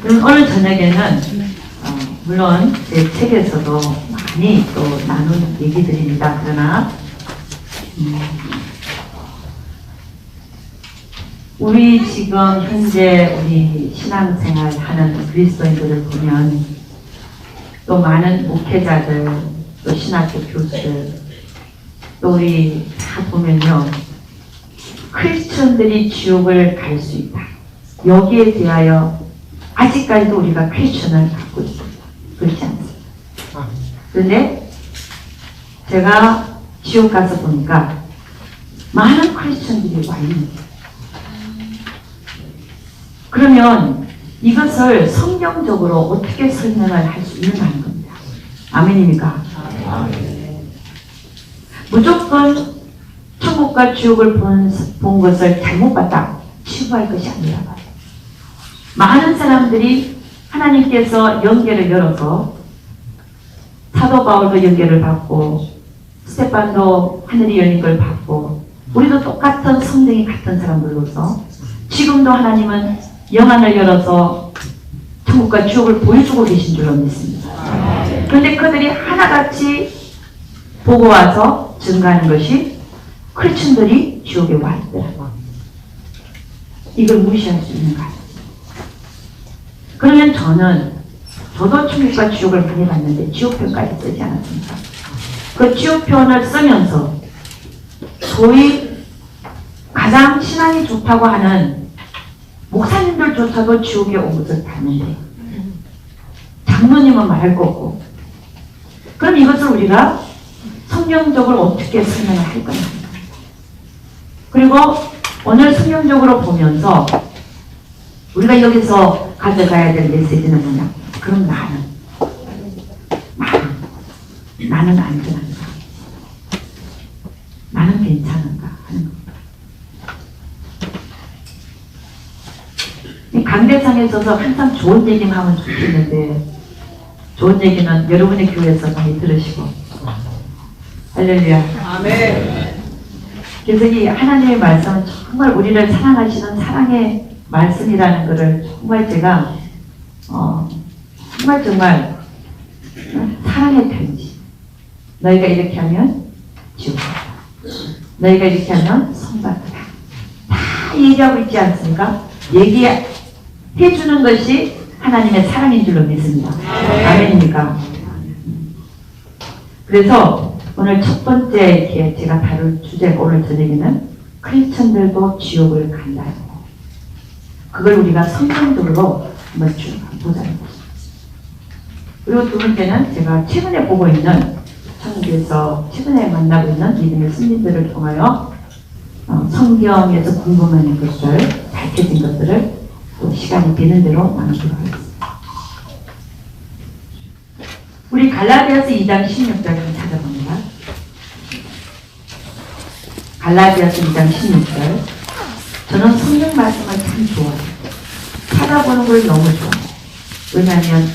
그럼 오늘 저녁에는 물론 제 책에서도 많이 또 나눈 얘기들입니다. 그러나 우리 지금 현재 우리 신앙생활 하는 그리스도인들을 보면 또 많은 목회자들, 또 신학교 교수들, 또 우리 다 보면요, 크리스천들이 지옥을 갈 수 있다. 여기에 대하여 아직까지도 우리가 퀘스천을 갖고 있습니다. 그렇지 않습니다. 그런데 제가 지옥 가서 보니까 많은 크리스천들이 와 있습니다. 그러면 이것을 성경적으로 어떻게 설명을 할 수 있느냐는 겁니다. 아멘입니까? 무조건 천국과 지옥을 본 것을 잘못 봤다 치부할 것이 아니라 말이에요. 많은 사람들이 하나님께서 연계를 열어서 사도 바울도 연계를 받고 스테판도 하늘이 열린 걸 받고 우리도 똑같은 성령이 같은 사람들로서 지금도 하나님은 영안을 열어서 천국과 지옥을 보여주고 계신 줄로 믿습니다. 그런데 그들이 하나같이 보고 와서 증가하는 것이 크리스천들이 지옥에 와 있더라고요. 이걸 무시할 수 있는가? 그러면 저도 천국과 지옥을 많이 봤는데 지옥편까지 쓰지 않았습니까? 그 지옥편을 쓰면서 소위 가장 신앙이 좋다고 하는 목사님들조차도 지옥에 온 것을 봤는데 장로님은 말할 거고, 그럼 이것을 우리가 성경적으로 어떻게 설명을 할 거냐. 그리고 오늘 성경적으로 보면서 우리가 여기서 가져가야 될 메시지는 뭐냐? 그럼 나는 안전한가? 나는 괜찮은가? 하는 겁니다. 강대상에 있어서 항상 좋은 얘기만 하면 좋겠는데, 좋은 얘기는 여러분의 교회에서 많이 들으시고, 할렐루야. 아멘. 그래서 이 하나님의 말씀은 정말 우리를 사랑하시는 사랑의 말씀이라는 것을 정말 제가 정말 사랑의 편지. 너희가 이렇게 하면 지옥 가라. 너희가 이렇게 하면 선 받으라. 다 얘기하고 있지 않습니까? 얘기해 주는 것이 하나님의 사랑인 줄로 믿습니다. 아멘입니까? 그래서 오늘 첫 번째 제가 다룰 주제가 오늘 저녁에는 크리스천들도 지옥을 간다. 그걸 우리가 성경적으로 한번 쭉 보자는 것입니다. 그리고 두 번째는 제가 최근에 보고 있는 한국에서 최근에 만나고 있는 믿음의 스님들을 통하여 성경에서 궁금한 것들, 밝혀진 것들을 또 시간이 되는 대로 나누도록 하겠습니다. 우리 갈라디아서 2장 16절을 찾아봅니다. 갈라디아서 2장 16절. 저는 성경 말씀을 참 좋아해요. 찾아보는 걸 너무 좋아해요. 왜냐하면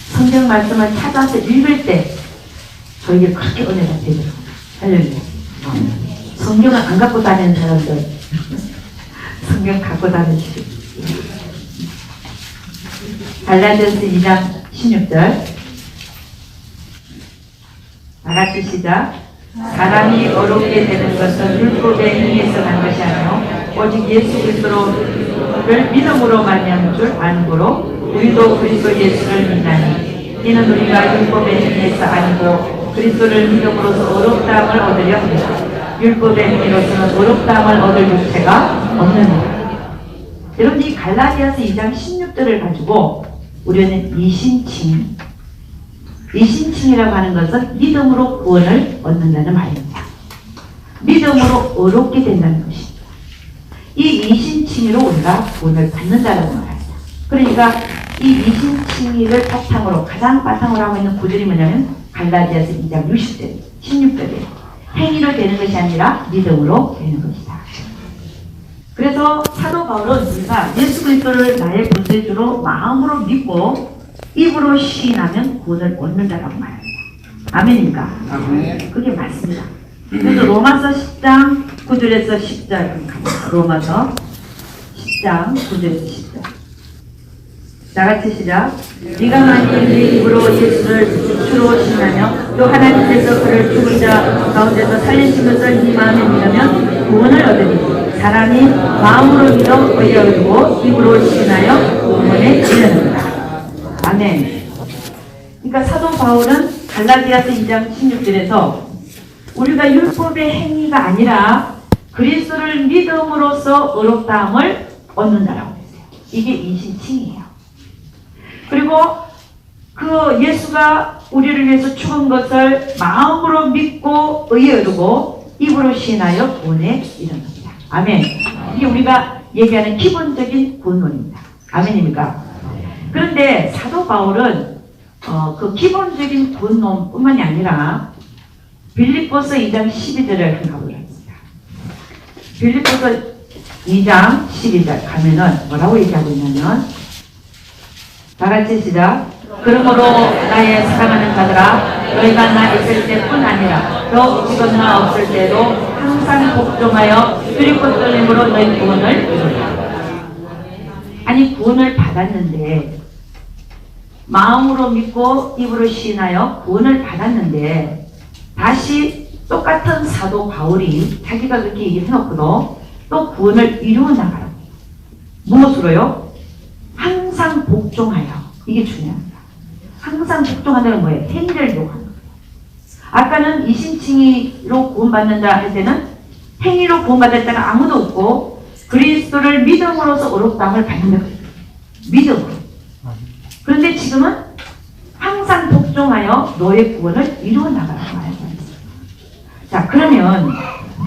성경 말씀을 찾아서 읽을 때 저에게 그렇게 은혜가 되더라고요. 할렐루야. 성경을 안 갖고 다니는 사람들 성경 갖고 다니시죠. 갈라디아서 2장 16절 다같이 시작. 사람이 어렵게 되는 것은 율법에 의해서 난 것이 아니요 오직 예수 그리스도를 믿음으로 말미암은 줄 아는고로 우리도 그리스도 예수를 믿나니 이는 우리가 율법에 의해서 아니고 그리스도를 믿음으로써 어렵다함을 얻으려 합니다. 율법의 행위로서는 어렵다함을 얻을 육체가 없느니라. 여러분, 이 갈라디아서 2장 16절을 가지고 우리는 이신칭이라고 하는 것은 믿음으로 구원을 얻는다는 말입니다. 믿음으로 어렵게 된다는 것입니다. 이 이신칭의로 우리가 구원을 받는다라고 말합니다. 그러니까 이 이신칭의를 가장 바탕으로 하고 있는 구절이 뭐냐면 갈라디아서 2장 16절이에요. 행위로 되는 것이 아니라 믿음으로 되는 것이다. 그래서 사도 바울은 우리가 예수 그리스도를 나의 구세주로 마음으로 믿고 입으로 시인하면 구원을 얻는다라고 말합니다. 아멘입니까? 아멘. 그게 맞습니다. 그래서 로마서 10장 9절에서 10절 로마서 10장 9절에서 10절 다 같이 시작. 네가 만일 네 입으로 예수를 주로 신하며 또 하나님께서 그를 죽은 자 가운데서 살리신 것을 네 마음에 믿으면 구원을 얻으니 사람이 마음으로 믿어 의에 얻고 입으로 신하여 구원에 이르는다. 아멘. 그러니까 사도 바울은 갈라디아서 2장 16절에서 우리가 율법의 행위가 아니라 그리스도를 믿음으로써 의롭다함을 얻는다라고 했어요. 이게 이신칭이에요. 그리고 그 예수가 우리를 위해서 죽은 것을 마음으로 믿고 의에 이르고 입으로 시인하여 구원에 이릅니다. 아멘. 이게 우리가 얘기하는 기본적인 구원론입니다. 아멘입니까? 그런데 사도 바울은 그 기본적인 구원론뿐만이 아니라 빌립보서 2장 12절을 한번 가보겠습니다. 빌립보서 2장 12절 가면은 뭐라고 얘기하고 있냐면 다 같이 시작. 그러므로 나의 사랑하는 자들아 너희가 나 있을 때뿐 아니라 더 지금 나 없을 때도 항상 복종하여 그리고 떨림으로 너희 구원을 이루라. 아니 구원을 받았는데 마음으로 믿고 입으로 시인하여 구원을 받았는데 다시 똑같은 사도 바울이 자기가 그렇게 얘기해놓고도 또 구원을 이루어 나가라고. 무엇으로요? 항상 복종하여. 이게 중요합니다. 항상 복종한다는 거예요. 행위를 요하는 거예요. 아까는 이신칭의로 구원받는다 할 때는 행위로 구원받을 자가 아무도 없고 그리스도를 믿음으로써 의롭다함을 받는다. 믿음으로. 그런데 지금은 항상 복종하여 너의 구원을 이루어 나가라고 말하고 있습니다. 자, 그러면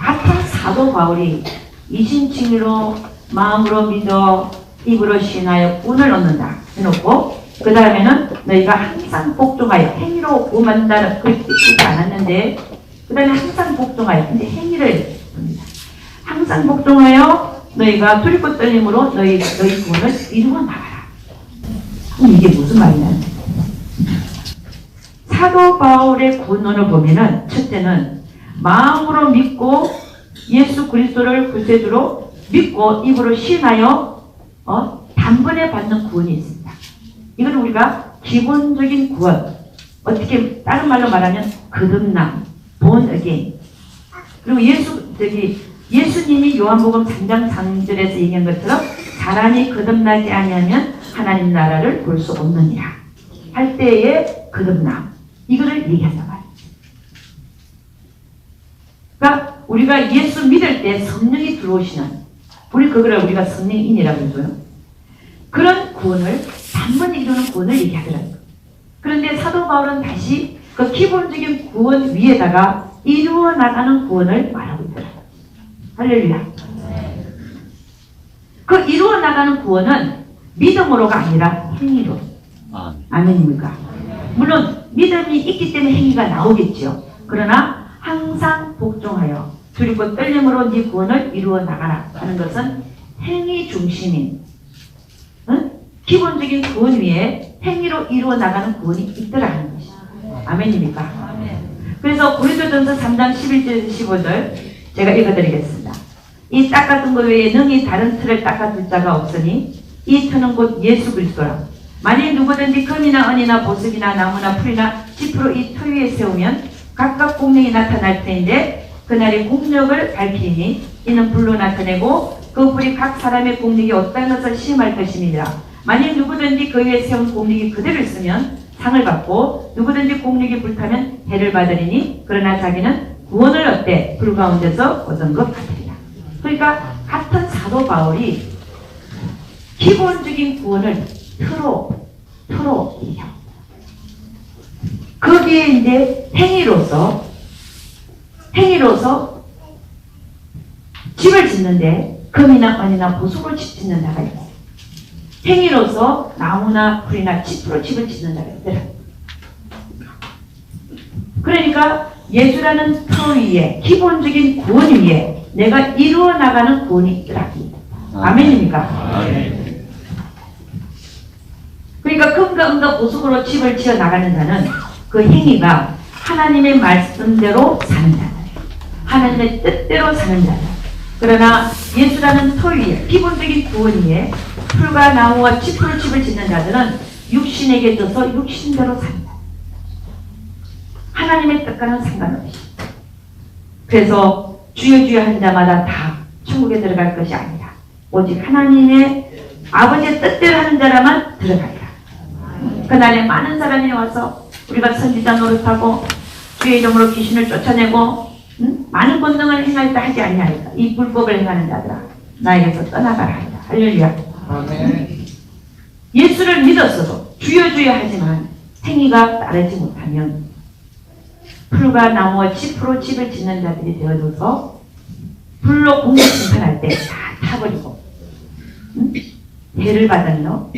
같은 사도 바울이 이신칭의로 마음으로 믿어 입으로 시인하여 구원을 얻는다 해놓고 그 다음에는 너희가 항상 복종하여 행위로 구원받는다는 그렇게 뜻이 않았는데 그 다음에 항상 복종하여 근데 행위를 합니다. 항상 복종하여 너희가 두렵고 떨림으로 너희 구원을 이루어 나가라. 이게 무슨 말이냐? 사도 바울의 구원론을 보면은 첫째는 마음으로 믿고 예수 그리스도를 구세주로 믿고 입으로 시인하여 단번에 받는 구원이 있습니다. 이건 우리가 기본적인 구원, 어떻게 다른 말로 말하면 거듭남, born again. 그리고 예수님이 요한복음 3장 3절에서 얘기한 것처럼 사람이 거듭나지 아니하면 하나님 나라를 볼 수 없느니라 할 때의 거듭남, 이거를 얘기한단 말이에요. 그러니까 우리가 예수 믿을 때 성령이 들어오시는 그거를 우리가 성령인이라고 해서요. 그런 구원을 단번에 이루는 구원을 얘기하더라고요. 그런데 사도 바울은 다시 그 기본적인 구원 위에다가 이루어 나가는 구원을 말하고 있더라고요. 할렐루야. 그 이루어 나가는 구원은 믿음으로가 아니라 행위로. 아멘입니까? 물론 믿음이 있기 때문에 행위가 나오겠죠. 그러나 항상 복종하여 두렵고 떨림으로 네 구원을 이루어 나가라 하는 것은 행위 중심인 기본적인 구원 위에 행위로 이루어 나가는 구원이 있더라는 것이죠. 아멘입니까? 그래서 고린도전서 3장 11절 15절 제가 읽어드리겠습니다. 이 닦았던 것 외에 능히 다른 틀을 닦아줄 자가 없으니 이 터는 곧 예수 그리스도라. 만일 누구든지 금이나 은이나 보석이나 나무나 풀이나 짚으로 이 터 위에 세우면 각각 공력이 나타날 터인데 그날이 공력을 밝히니 이는 불로 나타내고 그 불이 각 사람의 공력이 어떤 것을 시험할 것임이니라. 만일 누구든지 그 위에 세운 공력이 그대로 있으면 상을 받고 누구든지 공력이 불타면 해를 받으리니 그러나 자기는 구원을 얻되 불 가운데서 얻은 것 같으리라. 그러니까 같은 사도 바울이 기본적인 구원을 틀어 얘기합니다. 거기에 이제 행위로서 집을 짓는데 금이나 은이나 보석으로 집 짓는 자가 있어요. 행위로서 나무나 풀이나 짚으로 집을 짓는 자가 있더라. 그러니까 예수라는 터 위에 기본적인 구원 위에 내가 이루어 나가는 구원이 있더라. 아멘입니까? 아멘. 그러니까 금과 은과 보석으로 집을 지어 나가는 자는 그 행위가 하나님의 말씀대로 사는 자다. 하나님의 뜻대로 사는 자다. 그러나 예수라는 터 위에 기본적인 구원 위에 풀과 나무와 짚으로 집을 짓는 자들은 육신에게 져서 육신대로 산다. 하나님의 뜻과는 상관없이. 그래서 주여 주여 한 자마다 다 천국에 들어갈 것이 아니라 오직 하나님의 아버지의 뜻대로 하는 자라만 들어간다. 그날에 많은 사람이 와서 우리가 선지자 노릇하고 주의 이름으로 귀신을 쫓아내고 많은 권능을 행하였다 하지 아니하리까. 이 불법을 행하는 자들아 나에게서 떠나가라 하리라. 할렐루야. 아멘. 예수를 믿었어도 주여 주여 하지만 행위가 따르지 못하면 풀과 나무와 짚으로 집을 짓는 자들이 되어져서 불로 공개 심판할 때 다 타버리고 해를 받았노.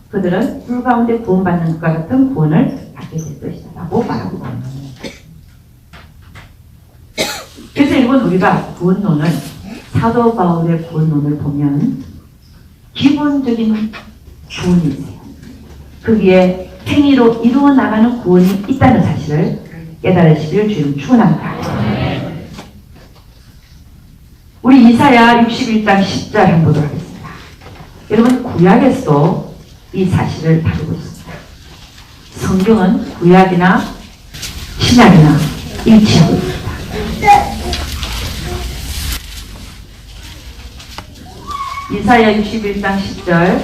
그들은 불 가운데 구원받는 것과 같은 구원을 받게 될 것이다 라고 말하고 있습니다. 그래서 이번 우리가 구원론을 사도 바울의 구원론을 보면 기본적인 구원이 있어요. 거기에 행위로 이루어 나가는 구원이 있다는 사실을 깨달으시길 주님 축원합니다. 우리 이사야 61장 10절 한번 보도록 하겠습니다. 여러분 구약에서도 이 사실을 다루고 있습니다. 성경은 구약이나 신약이나 일치하고 있습니다. 이사야 61장 10절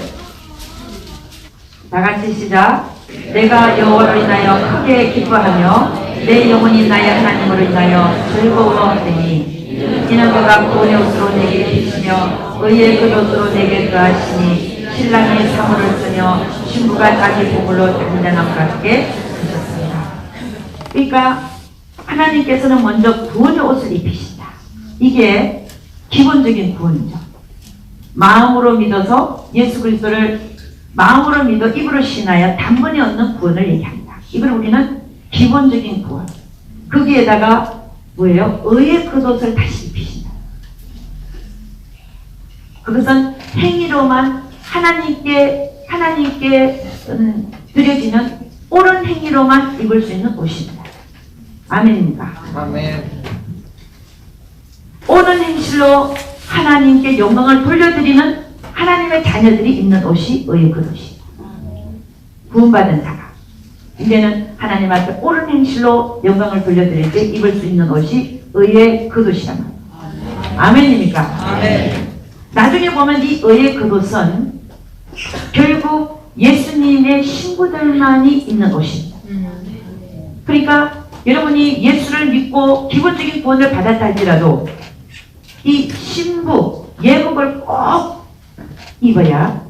다같이 시작. 내가 여호와로 인하여 크게 기뻐하며 내 영혼이 나의 하나님으로 인하여 즐거워하니 이는 그가 구원의 옷으로 내게 입히시며 의의 겉옷으로 내게 더하시니 신랑이 사물을 쓰며 신부가 자기 보물로 단련함과 같게 하셨습니다. 그러니까 하나님께서는 먼저 구원의 옷을 입히신다. 이게 기본적인 구원이죠. 마음으로 믿어서 예수 그리스도를 마음으로 믿어 입으로 신하여 단번에 얻는 구원을 얘기합니다. 이걸 우리는 기본적인 구원. 거기에다가 뭐예요? 의의 겉옷을 다시 입히신다. 그것은 행위로만 하나님께 드려지는 옳은 행위로만 입을 수 있는 옷입니다. 아멘입니까? 아멘. 옳은 행실로 하나님께 영광을 돌려드리는 하나님의 자녀들이 입는 옷이 의의 겉옷이에요. 구원받은 자가 이제는 하나님 앞에 옳은 행실로 영광을 돌려드릴 때 입을 수 있는 옷이 의의 겉옷이란 말이에요. 아멘입니까? 아멘. 나중에 보면 이 의의 겉옷은 결국 예수님의 신부들만이 입는 옷입니다. 그러니까 여러분이 예수를 믿고 기본적인 구원을 받았다 할지라도 이 신부, 예복을 꼭 입어야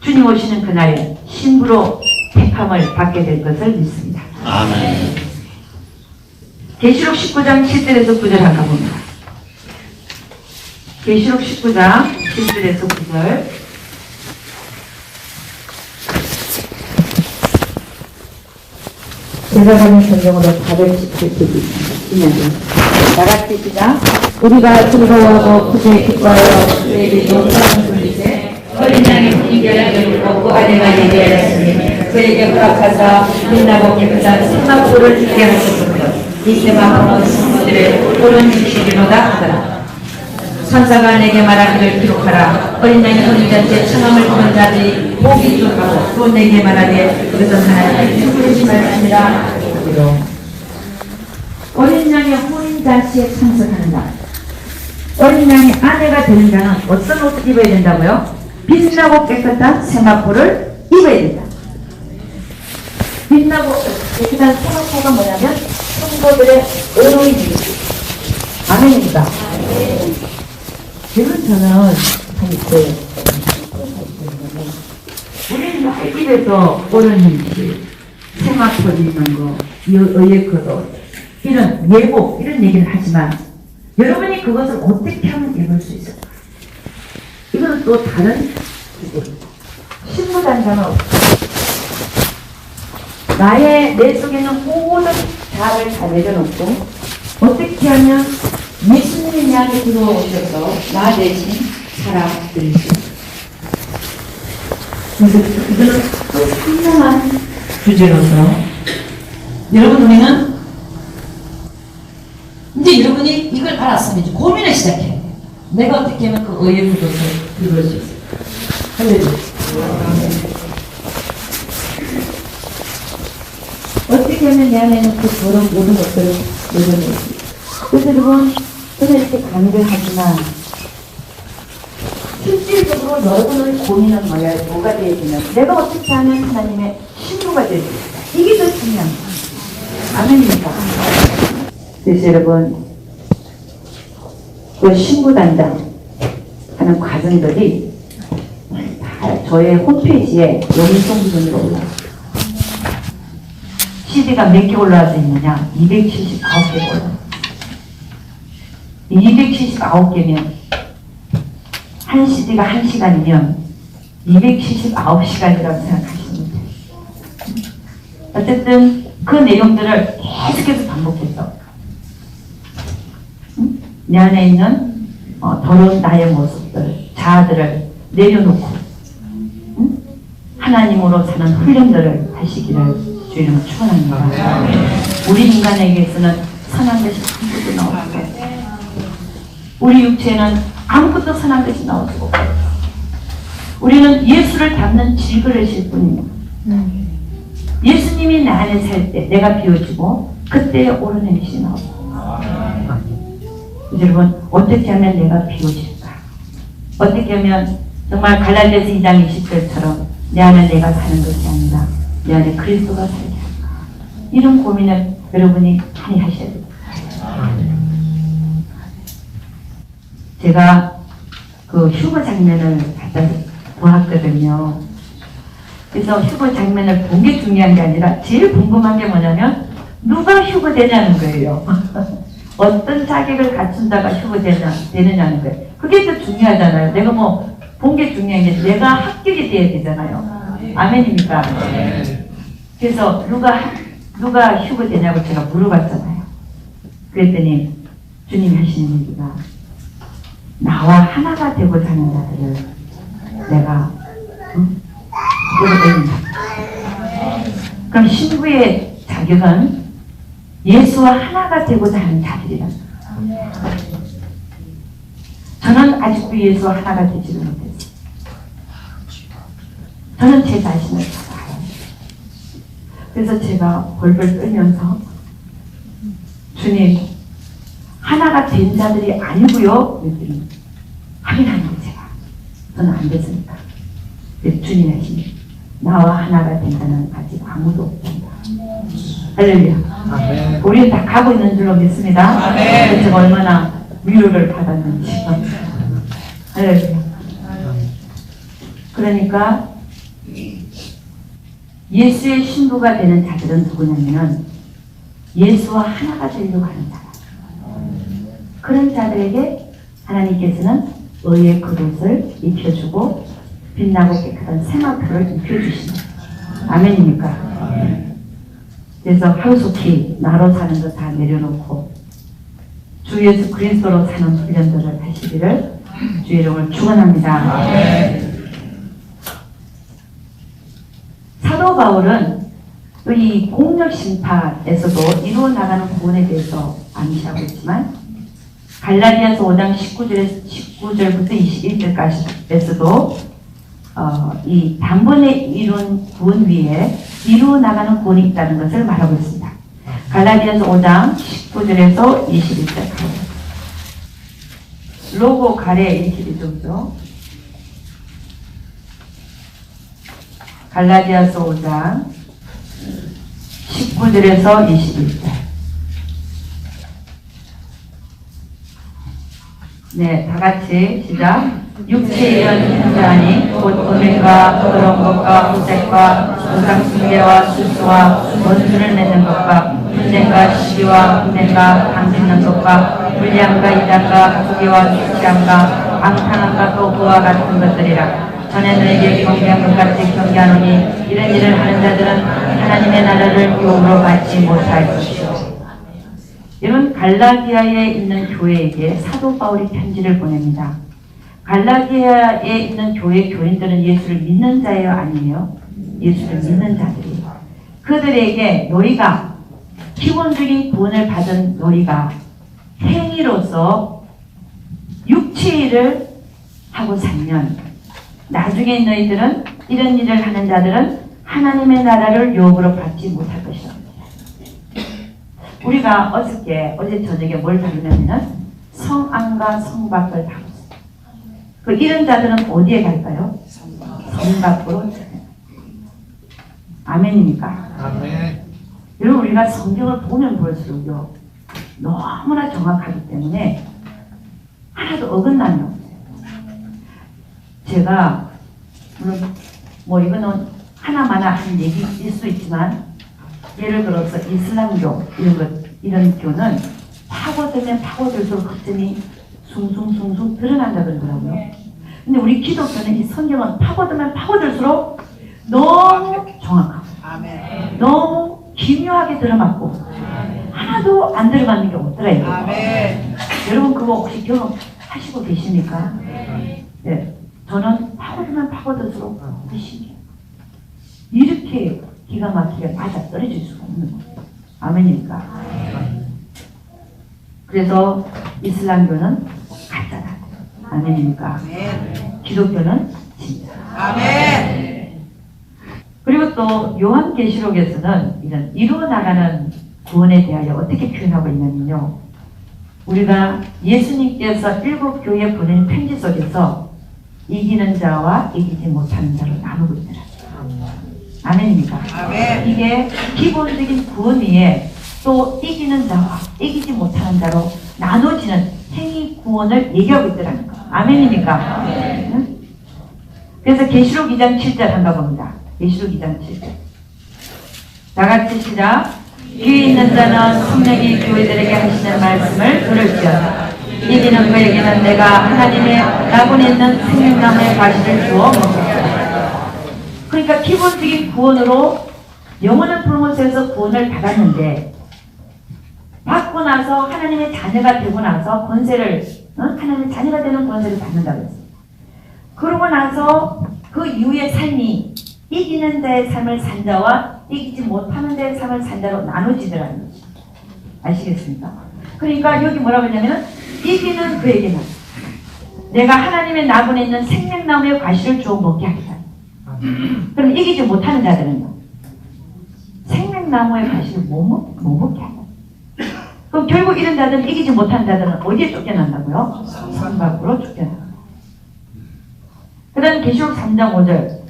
주님 오시는 그날에 신부로 택함을 받게 될 것을 믿습니다. 아멘. 계시록 19장 7절에서 9절 한번 봅니다. 계시록 19장 7절에서 9절. 제가 가는 성경으로 417페이지 있습니다. 나같이 시작. 우리가 즐거워하고 크게 기뻐하여 그에게 용서하는 분이세 어린 양의 분위기를 먹고 아내가 예배하였으니 그에게 허락하사 빛나고 깨끗한 세마포를 주게 하셨으며 이 세마포는 성도들의 옳은 지식이로다 하더라. 천사가 내게 말하기를 기록하라. 어린 양의 혼인잔치에 청함을 입은 자들이 복이 있도록 또 내게 말하되 그것은 하나님의 축복이신 말씀이라. 어린 양의 혼인잔치에 참석하는 자, 어린 양의 아내가 되는 자는 어떤 옷을 입어야 된다고요? 빛나고 깨끗한 세마포를 입어야 된다. 빛나고 깨끗한 세마포가 뭐냐면 성도들의 의로운 일이지. 아멘입니다. 지금 저는 사실 우리는 말집에서 옳은 행실, 세마포 입는 거, 의의 겉옷, 이런 예복, 이런 얘기를 하지만 여러분이 그것을 어떻게 하면 입을 수 있을까? 이거는 또 다른 주제입니다. 신부단장은 나의 내 속에 있는 모든 자아를 다 내려놓고 어떻게 하면 예수님이 나에게 들어오셔서 나 대신 살아드릴 수 있을까? 그래서 이거는 또 상당한 주제로서 여러분 우리는 이제 여러분이 이걸 알았으면 이제 고민을 시작해야 돼요. 내가 어떻게 하면 그 의의 겉옷을 입을 수 있을까? 어떻게 하면 내 안에는 그 더러운 모든 것들을 내려놓을지. 그래서 여러분, 저는 이렇게 강의를 하지만 실질적으로 여러분의 고민은 뭐가 되어야 되면 내가 어떻게 하면 하나님의 신부가 될 수 있을까? 이게 더 중요한 거예요. 아멘입니까? 그래서 여러분, 그 신부단장 하는 과정들이 다 저의 홈페이지에 영성 부분으로 올라와요. CD가 몇 개 올라와져 있느냐? 279개가 올라와요. 279개면 한 CD가 1시간이면 279시간이라고 생각하시면 돼요. 어쨌든 그 내용들을 계속해서 반복해서 내 안에 있는 더러운 나의 모습들, 자아들을 내려놓고 하나님으로 사는 훈련들을 하시기를 주님을 축원합니다. 우리 인간에게서는 선한 것이 아무것도 나오지 않아요. 우리 육체에는 아무것도 선한 것이 나오지 않아요. 우리는 예수를 담는 질그릇일 뿐입니다. 예수님이 내 안에 살 때 내가 비워지고 그때 옳은 행실이 나옵니다. 여러분, 어떻게 하면 내가 비워질까? 어떻게 하면 정말 갈라디아서 2장 20절처럼 내 안에 내가 사는 것이 아니라 내 안에 그리스도가 살게 할까? 이런 고민을 여러분이 많이 하셔야 됩니다. 제가 그 휴거 장면을 갖다 보았거든요. 그래서 휴거 장면을 본 게 중요한 게 아니라 제일 궁금한 게 뭐냐면 누가 휴거되냐는 거예요. 어떤 자격을 갖춘다가 휴거되느냐는 거예요. 그게 더 중요하잖아요. 내가 뭐 본 게 중요한 게 내가 합격이 돼야 되잖아요. 아멘입니까? 그래서 누가 휴거되냐고 제가 물어봤잖아요. 그랬더니 주님이 하시는 얘기가 나와 하나가 되고자 하는 자들을 내가 휴거되는다. 그럼 신부의 자격은 예수와 하나가 되고자 하는 자들이다. 저는 아직도 예수와 하나가 되지를 못했어요. 저는 제 자신을 알아요. 그래서 제가 벌벌 떨면서 주님, 하나가 된 자들이 아니고요. 그랬더니 확인하는 거 제가. 저는 안 됐으니까. 그래서 주님 하시니 나와 하나가 된 자는 아직 아무도 없단다. 할렐루야. 우리는 다 가고 있는 줄로 믿습니다. 그래서 제가 얼마나 위로를 받았는지. 할렐루야. 그러니까 예수의 신부가 되는 자들은 누구냐면 예수와 하나가 되려고 하는 자다. 그런 자들에게 하나님께서는 의의 그릇을 입혀주고 빛나고 깨끗한 세마포를 입혀주시는 아멘입니까? 그래서 하루속히 나로 사는 것 다 내려놓고 주 예수 그리스도로 사는 훈련들을 하시기를 주의 이름을 축원합니다. 사도 바울은 이 공력 심판에서도 이루어 나가는 구원에 대해서 암시하고 있지만 갈라디아서 5장 19절부터 21절까지에서도 이 단번에 이룬 구원 위에 이루어 나가는 구원이 있다는 것을 말하고 있습니다. 갈라디아서 5장 19절에서 21절까지 로고 가래 이렇게 되죠. 갈라디아서 5장 19절에서 21절. 네, 다 같이 시작. 육체의 현자니 곧 오늘과 더러운 것과 후색과 우상숭배와 수수와 원수를 맺는 것과 분쟁과 시기와 분쟁과 당짓는 것과 불량과 이단과 부귀와 수치함과 방탕함과 또 그와 같은 것들이라. 전에 너에게 경계한 것 같이 경계하노니 이런 일을 하는 자들은 하나님의 나라를 유업으로 받지 못할 것이요. 이런 갈라디아에 있는 교회에게 사도 바울이 편지를 보냅니다. 갈라디아에 있는 교회 교인들은 예수를 믿는 자예요, 아니에요? 예수를 믿는 자들이에요. 그들에게 너희가 기본적인 구원을 받은 너희가 행위로서 육체일을 하고 살면 나중에 너희들은 이런 일을 하는 자들은 하나님의 나라를 유업으로 받지 못할 것이다. 우리가 어제 저녁에 뭘 다루냐면은 성안과 성밖을 다뤘어요. 그 이런 자들은 어디에 갈까요? 성 밖으로. 아멘입니까? 아멘. 여러분 우리가 성경을 보면 볼수록요 너무나 정확하기 때문에 하나도 어긋남이 없어요. 제가 물론 뭐 이거는 하나마나 한 얘기일 수 있지만 예를 들어서 이슬람교 이런 교는 파고들면 파고들수록 흑점이 숭숭숭숭 드러난다 그러더라고요. 근데 우리 기독교는 이 성경은 파고들면 파고들수록 너무 정확하고 아멘. 너무 기묘하게 들어맞고 하나도 안 들어맞는 게 없더라 이거. 아멘. 여러분 그거 혹시 경험하시고 계십니까? 네, 저는 파고들면 파고들수록 신기해요. 이렇게 기가 막히게 맞아 떨어질 수가 있는 거예요. 아멘입니까? 그래서 이슬람교는 가짜다. 아멘입니까? 아멘. 기독교는 진짜. 아멘. 그리고 또 요한계시록에서는 이런 이루어나가는 구원에 대하여 어떻게 표현하고 있냐면요. 우리가 예수님께서 7교회에 보낸 편지 속에서 이기는 자와 이기지 못하는 자로 나누고 있더라. 아멘입니까? 아멘. 이게 기본적인 구원 위에 또 이기는 자와 이기지 못하는 자로 나눠지는 행위 구원을 얘기하고 있더라는 거. 아멘입니까? 응? 그래서 계시록 2장 7절 한가 봅니다. 계시록 2장 7절. 다 같이 시작. 귀 있는 자는 성령이 교회들에게 하시는 말씀을 들을지어다. 이기는 그에게는 내가 하나님의 나군에 있는 생명나무의 과실을 주어 먹겠다. 그러니까 기본적인 구원으로 영원한 프로모스에서 구원을 받았는데 받고 나서 하나님의 자녀가 되고 나서 권세를 하나님의 자녀가 되는 권세를 받는다고 했어요. 그러고 나서 그 이후의 삶이 이기는 자의 삶을 산 자와 이기지 못하는 자의 삶을 산 자로 나눠지더라는 거죠. 아시겠습니까? 그러니까 여기 뭐라고 했냐면 이기는 그에게는 내가 하나님의 나군에 있는 생명나무의 과실을 주어 먹게 하겠다. 그럼 이기지 못하는 자들은요? 생명나무의 과실을 못 먹게 하겠다. 그럼 결국 이런 자들은 이기지 못하는 자들은 어디에 쫓겨난다고요? 성 밖으로 쫓겨난다. 그 다음 계시록 3장 5절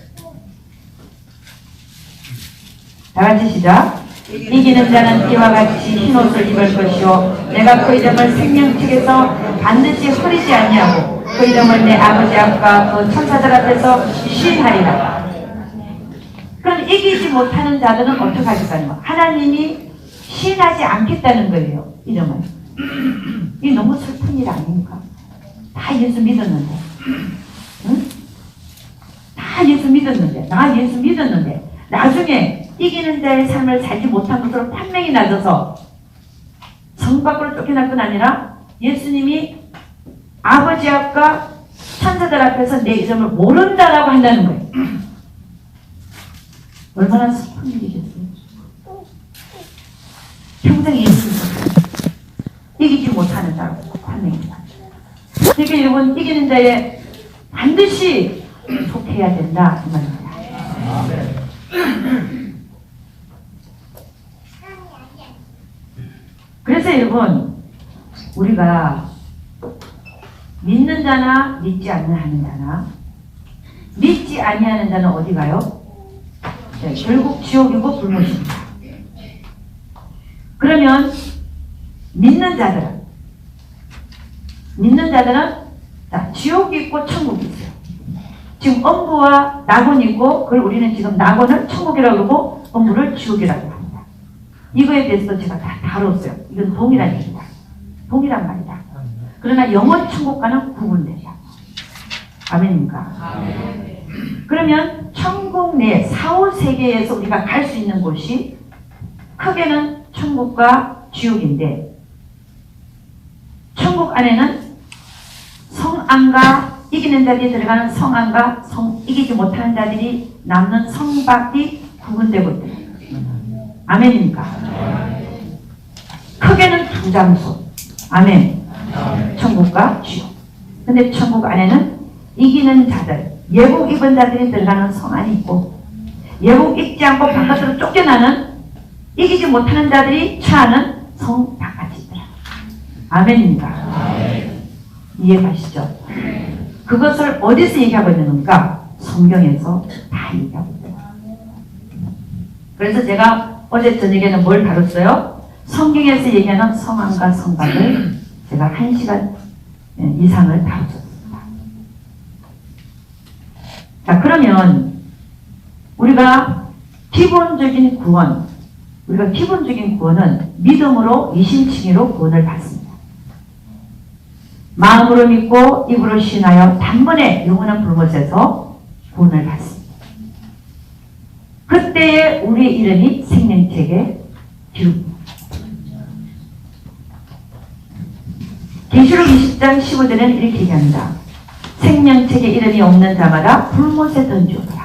다같이 시작. 이기는 자는 이와 같이 흰옷을 입을 것이요 내가 그 이름을 생명책에서 반드시 흐리지 아니하고 그 이름을 내 아버지 앞과 그 천사들 앞에서 시인하리라. 그럼 이기지 못하는 자들은 어떻게 하겠다는 거? 하나님이 시인하지 않겠다는 거예요. 이름을. 이 너무 슬픈 일 아닙니까? 다 예수 믿었는데 응? 다 예수 믿었는데 나 예수 믿었는데 나중에 이기는 자의 삶을 살지 못한 것으로 판명이 낮아서 성 밖으로 쫓겨날 뿐 아니라 예수님이 아버지 앞과 천사들 앞에서 내 이름을 모른다라고 한다는 거예요. 얼마나 슬픈 일이겠어요. 평생 예수님 이기지 못하는 자라고 판명이 낮아요. 그러니까 여러분 이기는 자에 반드시 속해야 된다 이 말입니다. 그래서 여러분 우리가 믿는 자나 믿지 않는 자나 믿지 아니하는 자는 어디 가요? 네, 결국 지옥이고 불못입니다. 그러면 믿는 자들은 자, 지옥이 있고 천국이 있어요. 지금 엄부와 낙원이 있고 그걸 우리는 지금 낙원을 천국이라고 그러고 엄부를 지옥이라고 합니다. 이거에 대해서 제가 다 다뤘어요. 이건 동일한 얘기다. 동일한 말이다. 그러나 영원 천국과는 구분돼요. 아멘입니까? 아멘. 그러면 천국 내 사후세계에서 우리가 갈 수 있는 곳이 크게는 천국과 지옥인데 천국 안에는 성안과 이기는 자들이 들어가는 성안과 이기지 못하는 자들이 남는 성밖이 구분되고 있다. 아멘입니까? 크게는 두 장소. 아멘. 천국과 지옥. 근데 천국 안에는 이기는 자들, 예복 입은 자들이 들어가는 성 안이 있고 예복 입지 않고 바깥으로 쫓겨나는 이기지 못하는 자들이 처하는 성 바깥이 있더라. 아멘입니다. 이해가시죠? 그것을 어디서 얘기하고 있는 겁니까? 성경에서 다 얘기하고 있어요. 그래서 제가 어제 저녁에는 뭘 다뤘어요? 성경에서 얘기하는 성안과 성곽을 제가 1시간 이상을 다뤘습니다. 자, 그러면 우리가 기본적인 구원은 믿음으로 이심칭의로 구원을 받습니다. 마음으로 믿고 입으로 신하여 단번에 영원한 불못에서 구원을 받습니다. 그때에 우리의 이름이 생명책에 기록됩니다. 계시록 20장 15절에는 이렇게 얘기합니다. 생명책에 이름이 없는 자마다 불못에 던지오라.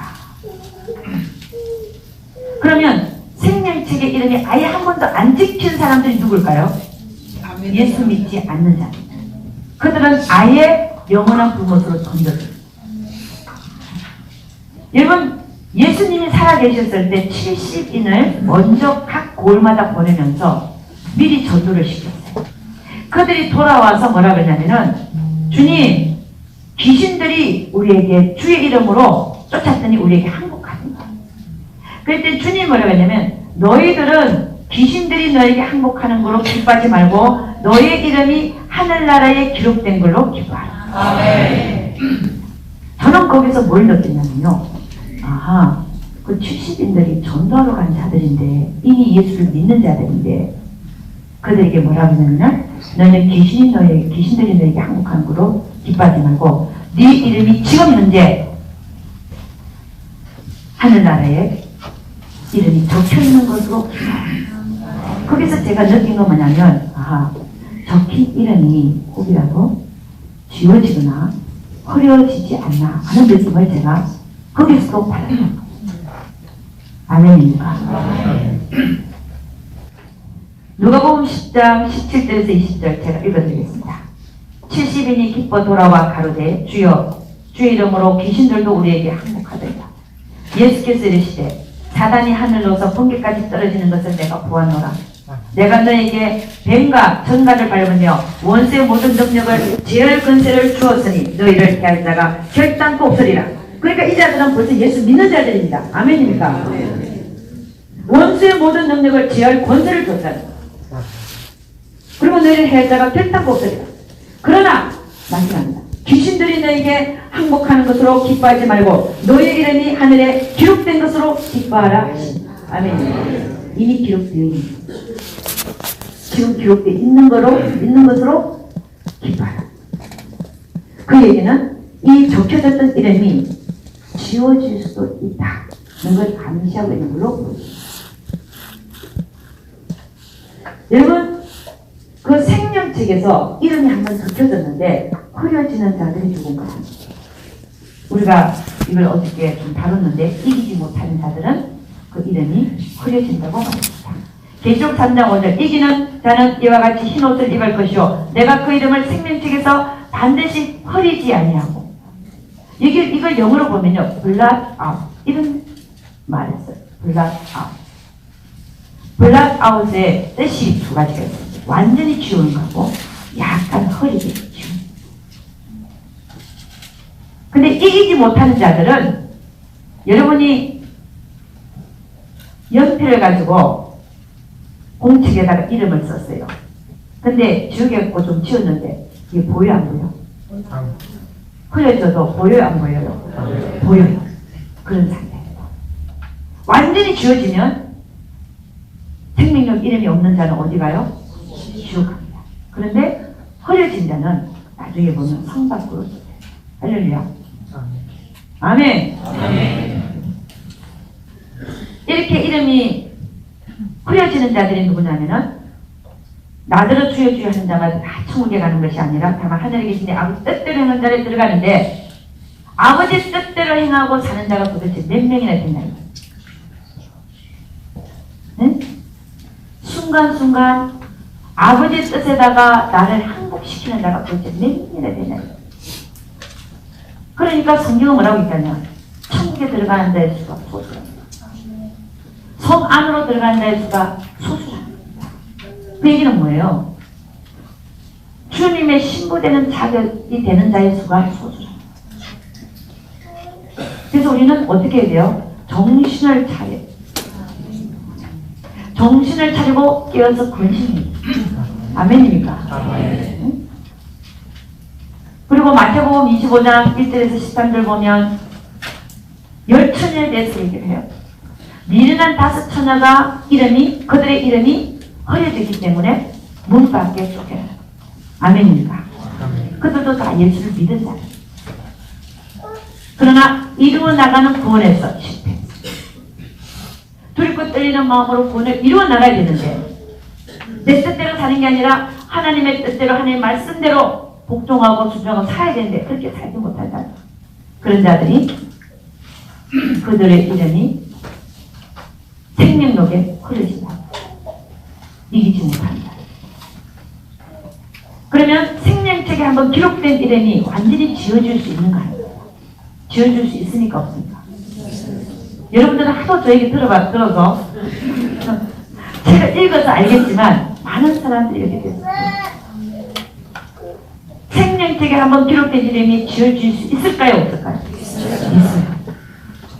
그러면 생명책에 이름이 아예 한 번도 안 찍힌 사람들이 누굴까요? 예수 믿지 않는 자. 그들은 아예 영원한 불못으로 던져집니다. 여러분, 예수님이 살아계셨을 때 70인을 먼저 각 고을마다 보내면서 미리 전도를 시켰어요. 그들이 돌아와서 뭐라 그러냐면은, 주님, 귀신들이 우리에게 주의 이름으로 쫓았더니 우리에게 항복하더라. 그때 주님 뭐라 그러냐면, 너희들은 귀신들이 너에게 항복하는 걸로 기뻐하지 말고 너의 이름이 하늘나라에 기록된 걸로 기뻐하라. 아멘. 저는 거기서 뭘 느꼈냐면요. 아하, 그 70인들이 전도하러 간 자들인데 이미 예수를 믿는 자들인데 그들에게 뭐라 그러냐면 너는 귀신들이 너에게 항복하는 걸로 기뻐하지 말고 네 이름이 지금 현재 하늘나라에 이름이 적혀있는 것으로 거기서 제가 느낀 건 뭐냐면 아하, 적힌 이름이 혹이라도 지워지거나 흐려지지 않나 하는 느낌을 제가 거기서도 받았어요. 아멘입니까? 누가복음 10장 17절에서 20절 제가 읽어드리겠습니다. 70인이 기뻐 돌아와 가로되 주여 주의 이름으로 귀신들도 우리에게 항복하더이다. 예수께서 이르시되 사단이 하늘로서 번개까지 떨어지는 것을 내가 보았노라. 내가 너에게 뱀과 전갈을 밟으며 원수의 모든 능력을 제할 권세를 주었으니 너희를 해할 자가 결단코 없으리라. 그러니까 이 자들은 벌써 예수 믿는 자들입니다. 아멘입니까? 원수의 모든 능력을 제할 권세를 줬잖아요. 그리고 너희를 해할 자가 결단코 없으리라. 그러나 마지막입니다. 귀신들이 너에게 항복하는 것으로 기뻐하지 말고 너의 이름이 하늘에 기록된 것으로 기뻐하라. 아멘. 이미 기록되어 있는 지금 기록되어 있는 것으로 기뻐하라. 그 얘기는 이 적혀졌던 이름이 지워질 수도 있다. 이런 걸 감시하고 있는 걸로 보입니다. 여러분, 그 생명책에서 이름이 한번 적혀졌는데 흐려지는 자들이 죽은 것입니다. 우리가 이걸 어저께 좀 다뤘는데 이기지 못하는 자들은 그 이름이 흐려진다고 말합니다. 계시록 3장 5절 이기는 자는 이와 같이 흰 옷을 입을 것이요 내가 그 이름을 생명책에서 반드시 흐리지 아니하고 이걸 영어로 보면요 blot out 이런 말했어요. blot out. blot out의 뜻이 두 가지가 있어요. 완전히 지우는 거고 약간 흐리게 지우는 거. 근데 이기지 못하는 자들은 여러분이 연필을 가지고 공책에다가 이름을 썼어요. 근데 지우개갖고 좀 지웠는데 이게 보여 안 보여? 흐려져도 보여요 안 보여요? 보여요. 그런 상태입니다. 완전히 지워지면 생명력 이름이 없는 자는 어디 가요? 지옥 갑니다. 그런데 흐려진 자는 나중에 보면 상 밖으로 쫓겨요. 할렐루야. 아멘. 아멘. 이렇게 이름이 흐려지는 자들이 누구냐면은 나더러 주여 주여 하는 자만 다 천국에 가는 것이 아니라 다만 하늘에 계신 아버지 뜻대로 행하는 자를 들어가는데 아버지 뜻대로 행하고 사는 자가 도대체 몇 명이나 됐나요? 네? 순간순간 아버지 뜻에다가 나를 항복시키는 자가 도대체 몇 명이나 되나요? 그러니까 성경은 뭐라고 있냐면 천국에 들어가는 자의 수가 소수랍니다. 성 안으로 들어가는 자의 수가 소수랍니다. 그 얘기는 뭐예요? 주님의 신부되는 자격이 되는 자의 수가 소수랍니다. 그래서 우리는 어떻게 해야 돼요? 정신을 차리고 깨어서 근신이 아멘입니까? 아멘. 그리고 마태복음 25장 1절에서 13절 보면 10처녀에 대해서 얘기를 해요. 미련한 5처녀가 그들의 이름이 허려지기 때문에 문 밖에 쫓겨나요. 아멘입니까? 그들도 다 예수를 믿은 자예요. 그러나 이루어 나가는 구원에서 실패. 두렵고 떨리는 마음으로 구원을 이루어 나가야 되는데 내 뜻대로 사는 게 아니라 하나님의 뜻대로 하나님의 말씀대로 복종하고 순종하고 살아야 되는데 그렇게 살지 못한다. 그런 자들이 그들의 이름이 생명록에 흐르진다. 이기지 못한다. 그러면 생명책에 한번 기록된 이름이 완전히 지워질 수 있는가? 지워줄 수 있으니까 없습니까? 여러분들은 하도 저에게 들어서 책을 읽어서 알겠지만 많은 사람들이 이렇게 됐어요. 생명책에 한번 기록된 이름이 지워질 수 있을까요? 없을까요? 있어요.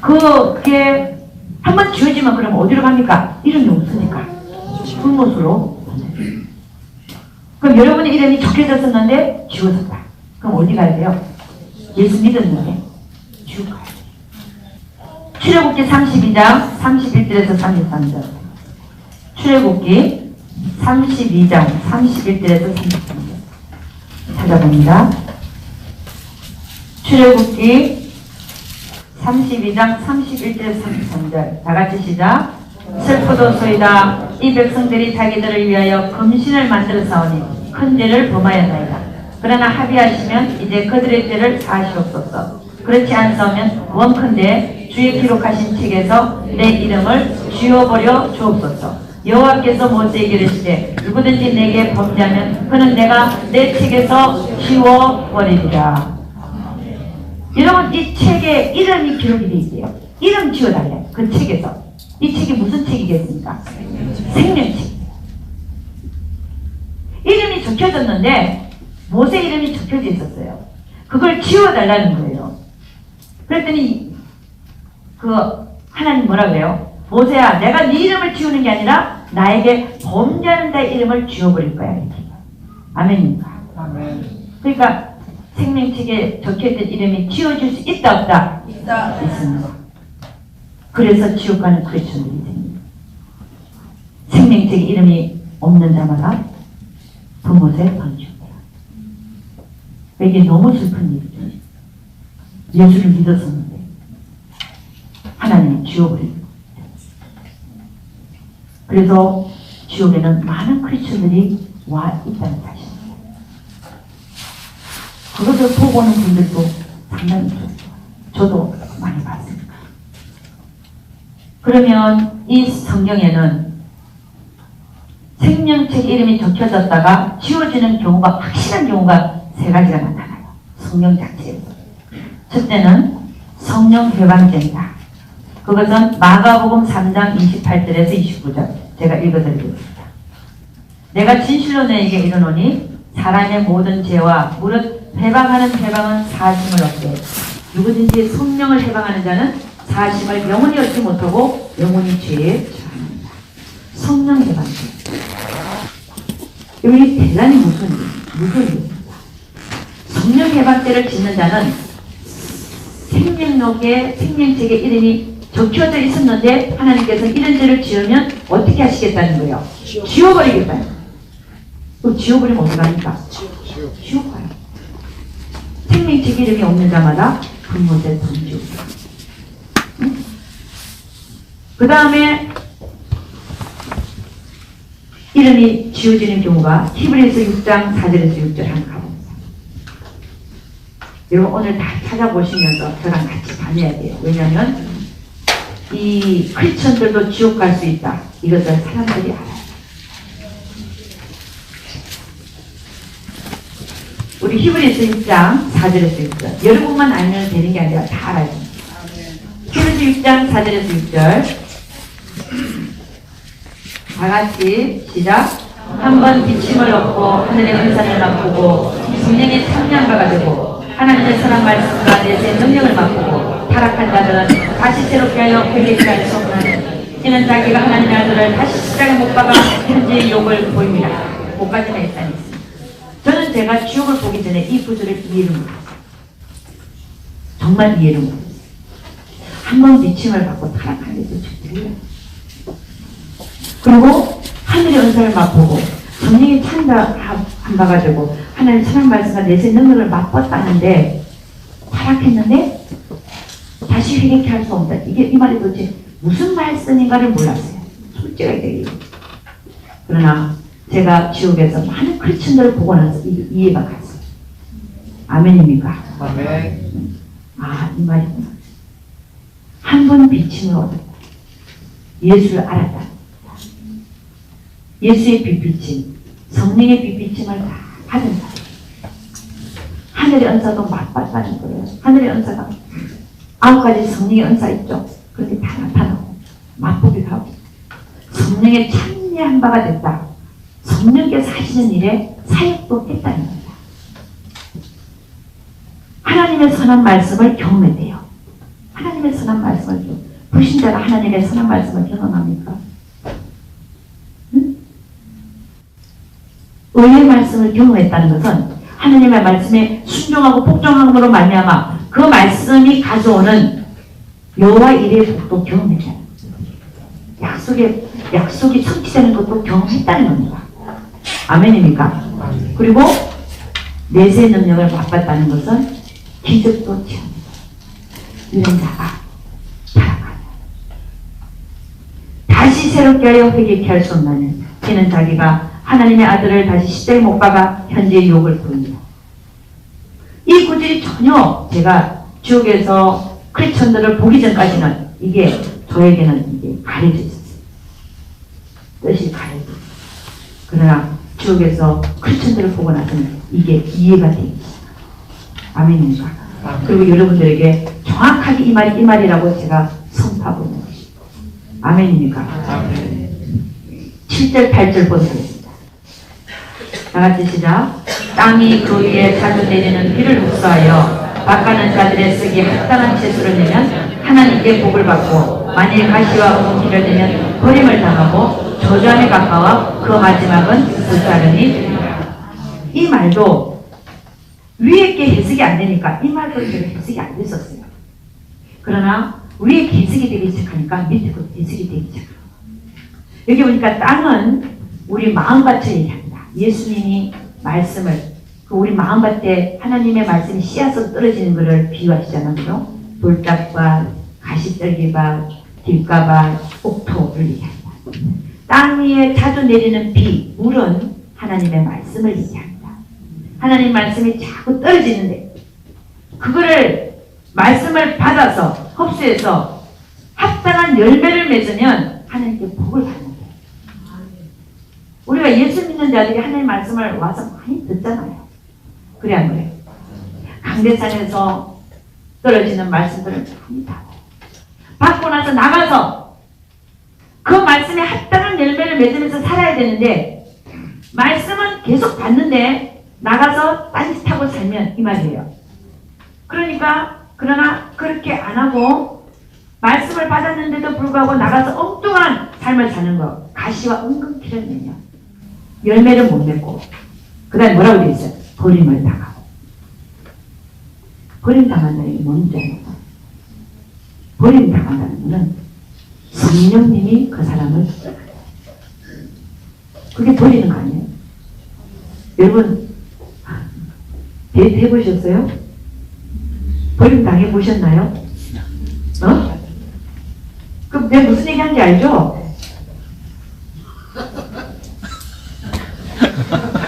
그게 한번 지워지면 그럼 어디로 갑니까? 이름이 없으니까 불못으로. 그럼 여러분의 이름이 적혀졌었는데 지워졌다. 그럼 어디 가야 돼요? 예수 믿었는데 지옥 가야 돼요. 출애굽기 32장 31절에서 33절. 출애굽기 32장 31절에서 33절 찾아봅니다. 출애굽기 32장 31절에서 33절 다같이 시작. 슬프도소이다. 이 백성들이 자기들을 위하여 금신을 만들어 싸우니 큰 죄를 범하였나이다. 그러나 합의하시면 이제 그들의 죄를 사하시옵소서. 그렇지 않사오면 원컨대 주의 기록하신 책에서 내 이름을 지워버려 주옵소서. 여호와께서 모세에게 이르시되 누구든지 내게 범죄하면 그는 내가 내 책에서 지워버리리라. 여러분 이 책에 이름이 기록이 되어 있어요. 이름 지워달래. 그 책에서. 이 책이 무슨 책이겠습니까? 생명책. 이름이 적혀졌는데 모세 이름이 적혀져 있었어요. 그걸 지워달라는 거예요. 그랬더니 하나님 뭐라 그래요? 모세야, 내가 네 이름을 지우는 게 아니라 나에게 범죄하는 자의 이름을 지워버릴 거야. 이렇게. 아멘입니까? 아멘. 그러니까 생명책에 적혀있던 이름이 지워질 수 있다 없다? 있다. 있습니다. 그래서 지옥 가는 크리스천들이 됩니다. 생명책에 이름이 없는 자마다 불못에 던집니다. 이게 너무 슬픈 일이죠. 예수를 믿었었는데 하나님이 지워버립니다. 그래서 지옥에는 많은 크리스천들이 와 있다는 사실입니다. 그것을 보고 오는 분들도 상당히 있었어요. 저도 많이 봤습니다. 그러면 이 성경에는 생명책 이름이 적혀졌다가 지워지는 경우가 확실한 경우가 세 가지가 나타나요. 성경 자체에서. 첫째는 성령 회방죄입니다. 그것은 마가복음 3장 28절에서 29절 제가 읽어드리겠습니다. 내가 진실로 너에게 이르노니 사람의 모든 죄와 무릇 회방하는 회방은 사심을 얻게 누구든지 성령을 회방하는 자는 사심을 영원히 얻지 못하고 영원히 죄에 처합니다. 성령 회방죄. 여기 대단히 무슨 일입니다. 성령 회방죄를 짓는 자는 생명록에 생명책에 이름이 적혀져 있었는데 하나님께서 이런 죄를 지으면 어떻게 하시겠다는 거예요? 지워버리겠다는 거예요. 또 지워버리면 어디 갑니까? 지옥 가요. 생명책 이름이 없는 자마다 불못에 던지고. 그 다음에 이름이 지워지는 경우가 히브리서 6장 4절에서 6절 한번 가봅니다. 여러분 오늘 다 찾아보시면서 저랑 같이 다녀야 돼요. 왜냐하면 이 크리스천들도 지옥 갈 수 있다. 이것을 사람들이 알아요. 우리 그리고 히브리서 6장 4절에서 6절. 여러분만 알면 되는 게 아니라 다 알아야 됩니다. 히브리서 6장 4절에서 6절. 다 같이 시작. 한번 비침을 얻고 하늘의 은사를 맛보고 성령의 참여한바가 되고 하나님의 선한 말씀과 내세의 능력을 맛보고 타락한 자들은 다시 새롭게 하여 회개케 할 수 없는 이는 자기가 하나님의 아들을 다시 십자가에 못 박아 현재의 욕을 보입니다. 못까지는 일단 있습니다. 저는 제가 지옥을 보기 전에 이 구절을 이해를 못했어요. 정말 이해를 못했어요. 한번 비침을 받고 타락한 게 도대체 뭐예요? 그리고 하늘의 은사를 맛보고 성령이 찬자한 바가 되고 하나님의 선한 말씀과 내세 능력을 맛봤다는데 타락했는데 다시 회개케 할 수 없다. 이 말이 도대체 무슨 말씀인가를 몰랐어요. 솔직하게 얘기해요. 그러나 제가 지옥에서 많은 크리스천들을 보고 나서 이해가 갔어요. 아멘입니까? 아멘. 아, 이 말이구나. 한 번 비침을 얻었다. 예수를 알았다. 예수의 빛비침, 성령의 빛비침을 다 받은 사람. 하늘의 은사도 맛봤다는 거예요. 하늘의 은사가 9가지 성령의 은사 있죠. 그런데 다 나타나고 맛보기도 하고 성령에 참여한 바가 됐다. 성령께서 하시는 일에 사역도 했다는 겁니다. 하나님의 선한 말씀을 경험했대요. 하나님의 선한 말씀을 불신자가 하나님의 선한 말씀을 경험합니까? 의의 말씀을 경험했다는 것은 하나님의 말씀에 순종하고 복종함으로 말미암아 그 말씀이 가져오는 여호와 일의 복도 경험했잖아요. 약속이 성취되는 것도 경험했다는 겁니다. 아멘입니까? 그리고 내세 능력을 맛봤다는 것은 기적도 체험합니다. 이런 자가 타락하다. 다시 새롭게 하여 회개케 할 수 없나니 이는 자기가 하나님의 아들을 다시 십자가에 못 박아 현재의 욕을 부릅니다. 이 구절이 전혀 제가 지옥에서 크리스천들을 보기 전까지는 이게 저에게는 이게 가려져 있었어요. 뜻이 가려져 있어요. 그러나 지옥에서 크리스천들을 보고 나서는 이게 이해가 되어 있어요. 아멘입니까? 그리고 여러분들에게 정확하게 이 말이라고 제가 선포하고 있는 것입니다. 아멘입니까? 아멘. 7절 8절 보세요. 다같이 시작. 땅이 그 위에 자주 내리는 비를 흡수하여 밭가는 자들의 쓰기 합당한 채소를 내면 하나님께 복을 받고 만일 가시와 웅기를 내면 버림을 당하고 저주함에 가까워 그 마지막은 불사름이 됩니다. 이 말도 위에 게 해석이 안 되니까 이 말도 제가 해석이 안 됐었어요. 그러나 위에 게 해석이 되기 시작하니까 밑에 것도 해석이 되기 시작합니다. 여기 보니까 땅은 우리 마음밭을 얘기합니다. 예수님이 말씀을 우리 마음밭에 하나님의 말씀이 씨앗으로 떨어지는 것을 비유하시잖아요. 돌짝밭, 가시떨기밭, 길가밭, 옥토를 얘기합니다. 땅 위에 자주 내리는 비, 물은 하나님의 말씀을 얘기합니다. 하나님 말씀이 자꾸 떨어지는데 그거를 말씀을 받아서 흡수해서 합당한 열매를 맺으면 하나님께 복을 받는 거예요. 우리가 예수 믿는 자들이 하나님의 말씀을 와서 많이 듣잖아요. 그래 안 그래요? 강대상에서 떨어지는 말씀들을 많이 받아요. 받고 나서 나가서 그 말씀에 합당한 열매를 맺으면서 살아야 되는데 말씀은 계속 받는데 나가서 딴짓하고 살면 이 말이에요. 그러나 그렇게 안 하고 말씀을 받았는데도 불구하고 나가서 엉뚱한 삶을 사는 거, 가시와 은근키를 내며 열매를 못 맺고 그 다음에 뭐라고 되어 있어요? 버림을 당하고. 버림당한다는 게 뭔지 알아요? 버림당한다는 것은 성령님이 그 사람을 그게 버리는 거 아니에요? 여러분 데이트 해보셨어요? 버림 당해보셨나요? 어? 그럼 내가 무슨 얘기 하는지 알죠?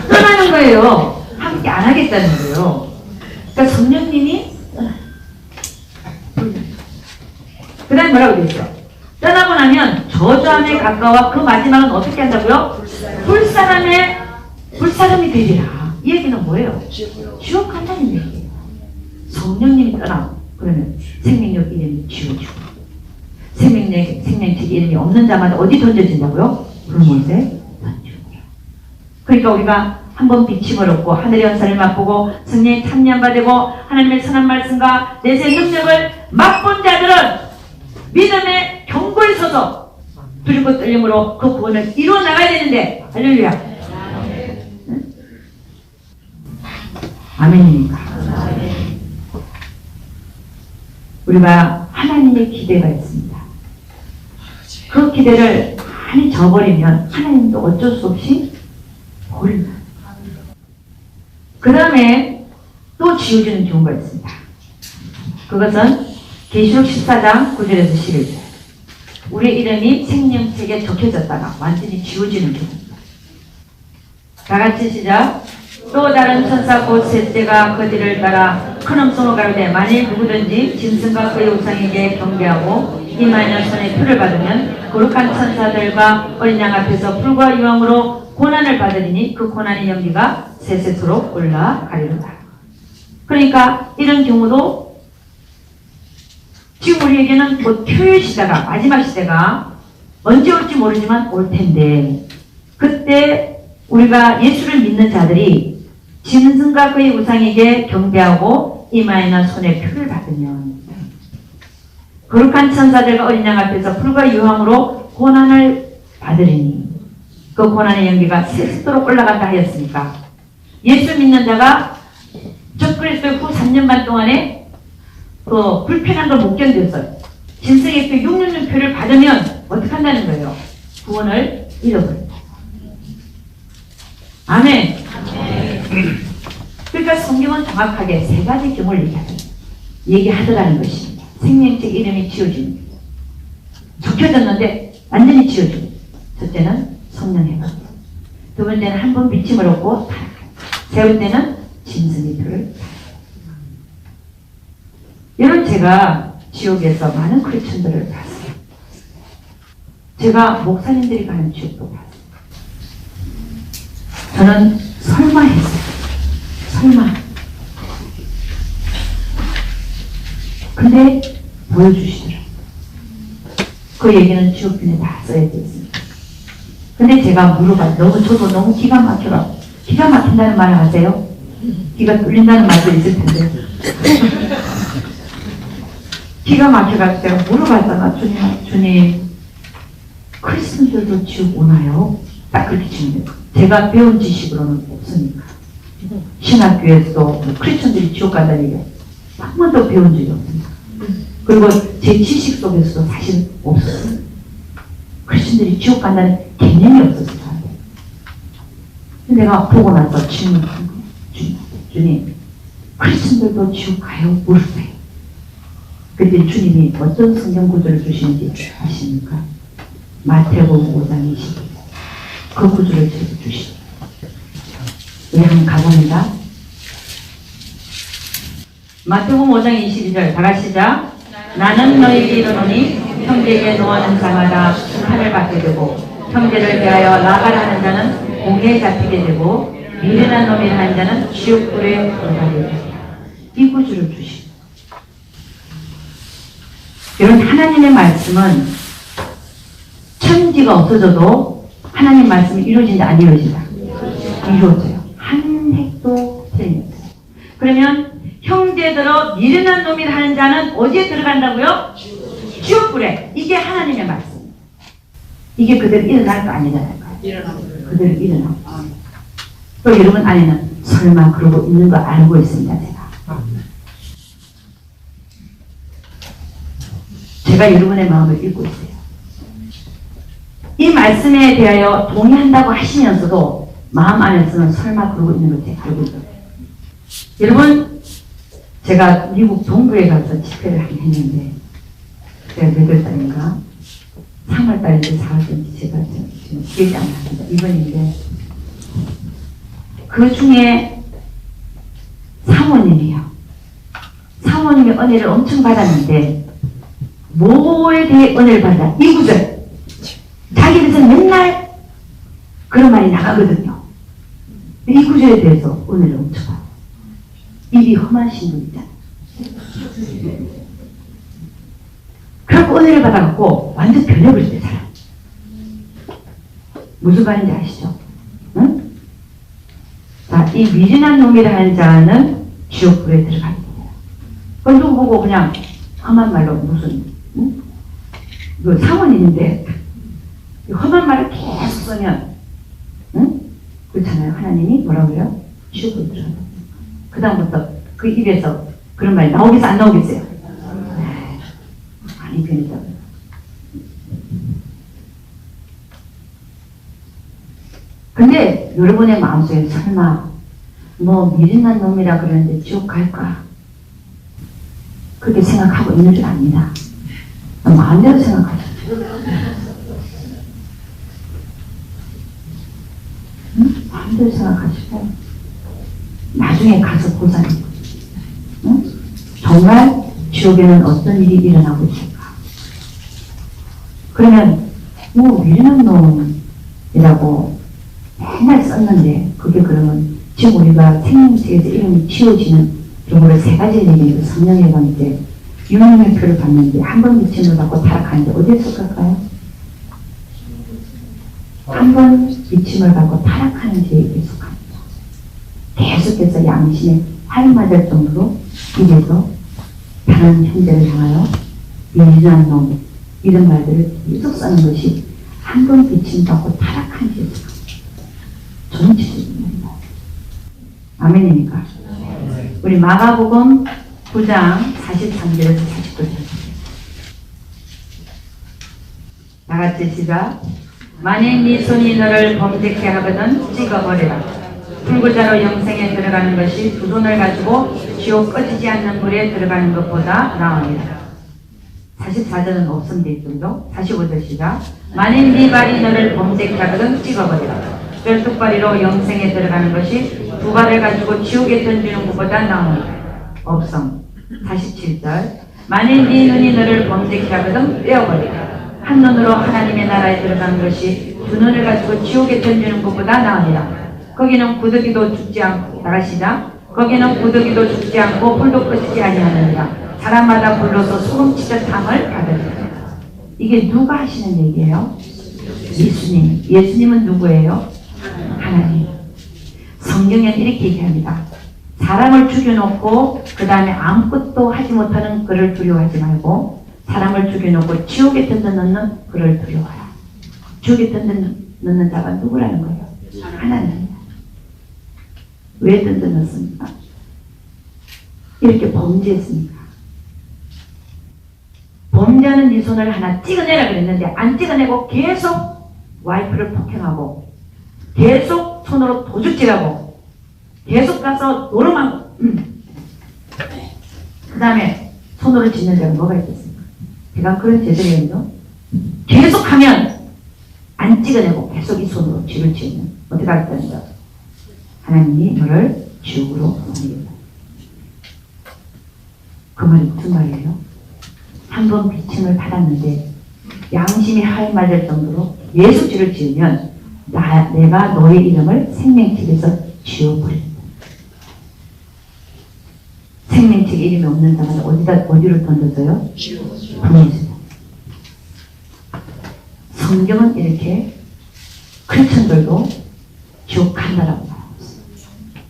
떠나는 거예요. 함께 안 하겠다는 거예요. 그러니까 성령님이 그 다음에 뭐라고 되죠? 떠나고 나면 저주함에 가까워 그 마지막은 어떻게 한다고요? 불사람이 되리라. 이 얘기는 뭐예요? 지옥 간다는 얘기예요. 성령님이 떠나 그러면 생명력 이름이 지워지고 생명책 이름이 없는 자마다 어디 던져진다고요? 불못에 던지고. 그러니까 우리가 한번 비침을 얻고 하늘의 연사를 맛보고 성령의 참여함과 되고 하나님의 선한 말씀과 내세 능력을 맛본 자들은 믿음의 경고에 서서 두렵고 떨림으로 그 구원을 이루어 나가야 되는데 할렐루야. 응? 아멘입니까? 우리가 하나님의 기대가 있습니다. 그 기대를 많이 저버리면 하나님도 어쩔 수 없이 버립니다. 그 다음에 또 지워지는 경우가 있습니다. 그것은 계시록 14장 9절에서 11절. 우리의 이름이 생명책에 적혀졌다가 완전히 지워지는 경우입니다. 다같이 시작. 또 다른 천사 곧 셋째가 그들을 따라 큰 음성으로 가로되 만일 누구든지 짐승과 그의 우상에게 경배하고 이마이너 손에 표를 받으면 거룩한 천사들과 어린 양 앞에서 불과 유황으로 고난을 받으리니 그 고난의 연기가 세세토록 올라가리로다. 그러니까 이런 경우도 지금 우리에게는 곧 표의 시대가 마지막 시대가 언제 올지 모르지만 올 텐데 그때 우리가 예수를 믿는 자들이 짐승과 그의 우상에게 경배하고 이마에나 손에 표를 받으면 거룩한 천사들과 어린 양 앞에서 불과 유황으로 고난을 받으리니 그 고난의 연기가 세세토록 올라간다 하였으니까 예수 믿는 자가 적그리스도 후 3년 반 동안에 그 불편한 걸 못 견뎠어요. 짐승의 표 6년 표를 받으면 어떻게 한다는 거예요? 구원을 잃어버린다. 아멘. 그러니까 성경은 정확하게 세 가지 경우를 얘기하더라는 것입니다. 생명책 이름이 지워집니다. 적혀졌는데 완전히 지워지고 첫째는 성령 해방, 두 번째는 한 번 비침을 얻고 타락한다. 세 번째는 짐승의 표를 타락한다. 여러분 제가 지옥에서 많은 크리스천들을 봤어요. 제가 목사님들이 가는 지옥도 봤어요. 저는 설마 했어요. 설마. 근데 보여주시더라고요. 그 얘기는 지옥편에 다 써야 되겠습니다. 근데 제가 물어봤어요. 저도 너무 기가 막혀라. 기가 막힌다는 말을 아세요? 기가 뚫린다는 말도 있을 텐데. 기가 막혀가지고 제가 물어봤잖아. 주님, 크리스천들도 지옥 오나요? 딱 그렇게 질문해요. 제가 배운 지식으로는 없으니까. 신학교에서도 크리스천들이 지옥 간다는 얘기 한 번도 배운 적이 없습니다. 그리고 제 지식 속에서도 사실 없었어요. 크리스천들이 지옥 간다는 개념이 없었어요. 저한테. 내가 보고 나서 질문한 거예요. 주님, 크리스천들도 지옥 가요? 물었어요. 그때 주님이 어떤 성경 구절을 주시는지 아십니까? 마태복음 5장 20절. 그 구절을 제가 주시죠. 왜 한번 가봅니다. 마태복음 5장 22절 다 같이 시작. 나는 너희에게 이르노니 형제에게 노하는 자마다 심판을 받게 되고 형제를 대하여 나가라 하는 자는 공에 잡히게 되고 미련한 놈이 하는 자는 지옥불에 들어가게 된다. 이 구절을 주시죠. 여러분 하나님의 말씀은 천지가 없어져도 하나님 말씀이 이루어진다 안 이루어진다? 이루어져요. 한 핵도 틀림없어요. 그러면 형제들어 미련한 놈이라 하는 자는 어디에 들어간다고요? 지옥불에. 이게 하나님의 말씀. 이게 그대로 일어날 거 아니잖아요. 그대로 일어나고. 또 여러분 안에는 설마 그러고 있는 거 알고 있습니다. 제가 여러분의 마음을 읽고 있어요. 이 말씀에 대하여 동의한다고 하시면서도 마음 안에서는 설마 그러고 있는 걸 제가 알고 있어요. 여러분 제가 미국 동부에 가서 집회를 하긴 했는데 제가 몇 달인가 3월달인데 4월달인지 제가 지금 기억이 안 납니다. 이번인데 그 중에 사모님이요. 사모님이 은혜를 엄청 받았는데 뭐에 대해 은혜를 받았다? 이 구절. 자기들은 맨날 그런 말이 나가거든요. 이 구절에 대해서 오늘 멈춰봐. 입이 험하신 분이잖아. 그래갖고 은혜를 받아갖고 완전 변해버렸대, 사람. 무슨 말인지 아시죠? 응? 자, 이 미진한 놈이라는 자는 지옥불에 들어가게 돼요. 그걸 누구 보고 그냥 험한 말로 무슨, 응? 그 상원 있는데, 험한 말을 계속 쓰면, 응? 그렇잖아요. 하나님이 뭐라고 해요? 지옥불에 들어가게 돼요. 그다음부터 그 입에서 그런 말이 나오겠어, 안 나오겠어요? 많이 변했다고요. 근데 여러분의 마음속에 설마 뭐 미련한 놈이라 그러는데 지옥 갈까? 그렇게 생각하고 있는 줄 압니다. 마음대로 생각하죠. 응? 마음대로 생각하시고 나중에 가서 보자는 거죠. 응? 정말 지옥에는 어떤 일이 일어나고 있을까? 그러면 뭐 미련한 놈이라고 맨날 썼는데 그게 그러면 지금 우리가 생명책에서 이름이 지워지는 경우를 세 가지 얘기해서 성령의 번째 유명표를 받는데 한 번 미침을 받고 타락하는데 어디에 속할까요? 한 번 미침을 받고 타락하는 죄에 속합니다. 계속해서 양심에 활 맞을 정도로 입에서 다른 형제를 향하여 미련한 놈 이런 말들을 계속 쓰는 것이 한 번 미침 받고 타락한 죄에 속합니다. 전체적인 말입니다. 아멘입니까? 우리 마가복음 9장 43절에서 49절 다같이 시작. 만일 네 손이 너를 범죄케 하거든 찍어버리라. 불구자로 영생에 들어가는 것이 두 손을 가지고 지옥 꺼지지 않는 불에 들어가는 것보다 나으니라. 44절은 없으면 있죠. 45절 시작. 만일 네 발이 너를 범죄케 하거든 찍어버리라. 뼈뚝발이로 영생에 들어가는 것이 두 발을 가지고 지옥에 던지는 것보다 나으니라. 없음. 47절. 만일 네 눈이 너를 범죄케 하거든 떼어버리라. 한 눈으로 하나님의 나라에 들어가는 것이 두 눈을 가지고 지옥에 던지는 것보다 나으니라. 거기는 구더기도 죽지 않고 나가시자. 거기는 구더기도 죽지 않고 불도 꺼지지 아니하느니라. 사람마다 불로서 소금치듯 함을 받으리라. 이게 누가 하시는 얘기예요? 예수님. 예수님은 누구예요? 하나님. 성경에는 이렇게 얘기합니다. 사람을 죽여놓고 그 다음에 아무것도 하지 못하는 그를 두려워하지 말고 사람을 죽여놓고 지옥에 던져넣는 그를 두려워하라. 지옥에 던져넣는 자가 누구라는 거예요? 하나님입니다. 왜 던져넣습니까? 이렇게 범죄했습니까? 범죄하는 네 손을 하나 찍어내라 그랬는데 안 찍어내고 계속 와이프를 폭행하고 계속 손으로 도둑질하고 계속 가서 노름하고 그 다음에 손으로 짓는 데가 뭐가 있겠습니까? 제가 그런 제자리에요. 계속하면 안 찍어내고 계속 이 손으로 쥐를 지으면 어떻게 하겠다는 거야? 하나님이 너를 지옥으로 보내겠다. 그 말이 무슨 말이에요? 한 번 비침을 받았는데 양심이 하에 맞을 정도로 예수 쥐를 지으면 내가 너의 이름을 생명책에서 지워버린다. 생명책 이름이 없는 자는 어디로 던져져요? 보내주세요. 성경은 이렇게 크리스천들도 지옥 간다라고 말하고 있어요.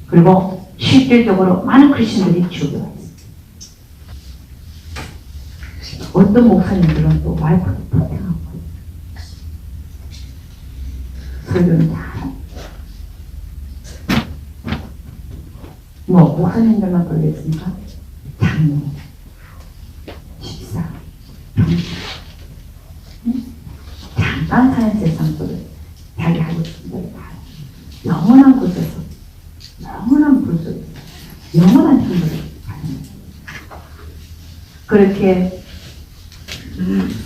그리고 실질적으로 많은 크리스천들이 지옥에 와 있어요. 어떤 목사님들은 또 와이프를 폭행하고 설교는 다 뭐 목사님들만 걸렸으니까 장로, 집사, 병사 잠깐 사는 세상 속에 자기 하고 싶은 대로 다 영원한 곳에서 영원한 불 속에서 영원한 천국을 가는 거예요. 그렇게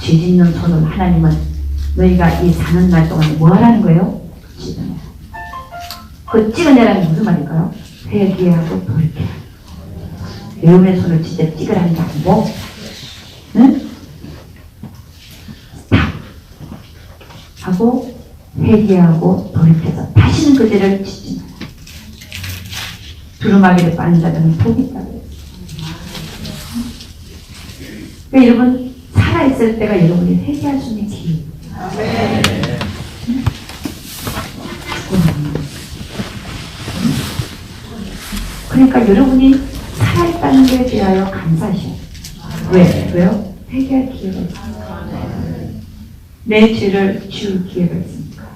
죄 짓는 손을 하나님은 너희가 이 사는 날 동안에 뭐 하라는 거예요? 찍어내라. 그 찍어내라는 무슨 말일까요? 회개하고 돌이켜. 여러분의 손을 진짜 찍으라는 게 아니고, 응? 스탑! 하고, 회개하고 돌이켜서 다시는 그 죄를 짓지 마라. 두루마기를 빠는 자들은 복이 있다고. 그러니까 여러분 살아있을 때가 여러분이 회개할 수 있는 기회. 그러니까 여러분이 살아있다는 것에 대하여 감사하셔요. 왜요? 회개할 기회가 있어요. 내 죄를 지울 기회가 있으니까.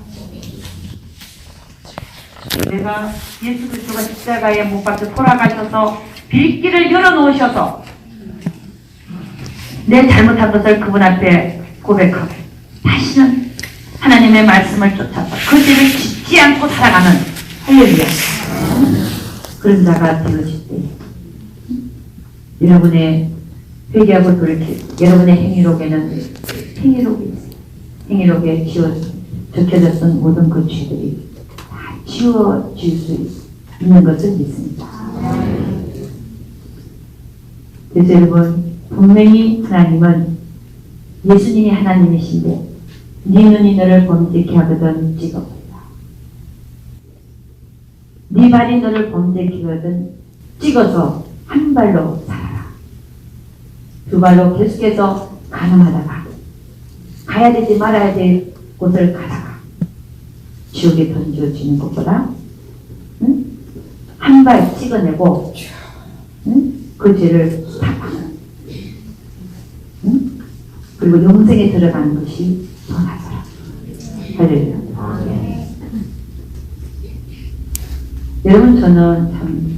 내가 예수 그리스도가 십자가에 못 박혀 돌아가셔서 빌기를 열어놓으셔서 내 잘못한 것을 그분 앞에 고백하고 다시는 하나님의 말씀을 쫓아서 그 죄를 짓지 않고 살아가는 할렐루야 그런 자가 되어질 때 여러분의 회개하고 돌이킬 여러분의 행위록에는 행위록이 있어요. 행위록에 적혀졌던 모든 그 죄들이 다 지워질 수 있는 것을 믿습니다. 그래서 여러분 분명히 하나님은 예수님이 하나님이신데 네 눈이 너를 범죄케 하거든 찍어버리라. 네 발이 너를 범죄케 하거든 찍어서 한 발로 살아라. 두 발로 계속해서 가늠하다가 가야 되지 말아야 될 곳을 가다가 지옥에 던져지는 것보다 한 발 찍어내고 그 죄를 닦아서 그리고 영생에 들어가는 것이 더 낫더라. 할렐루야. 여러분 저는 참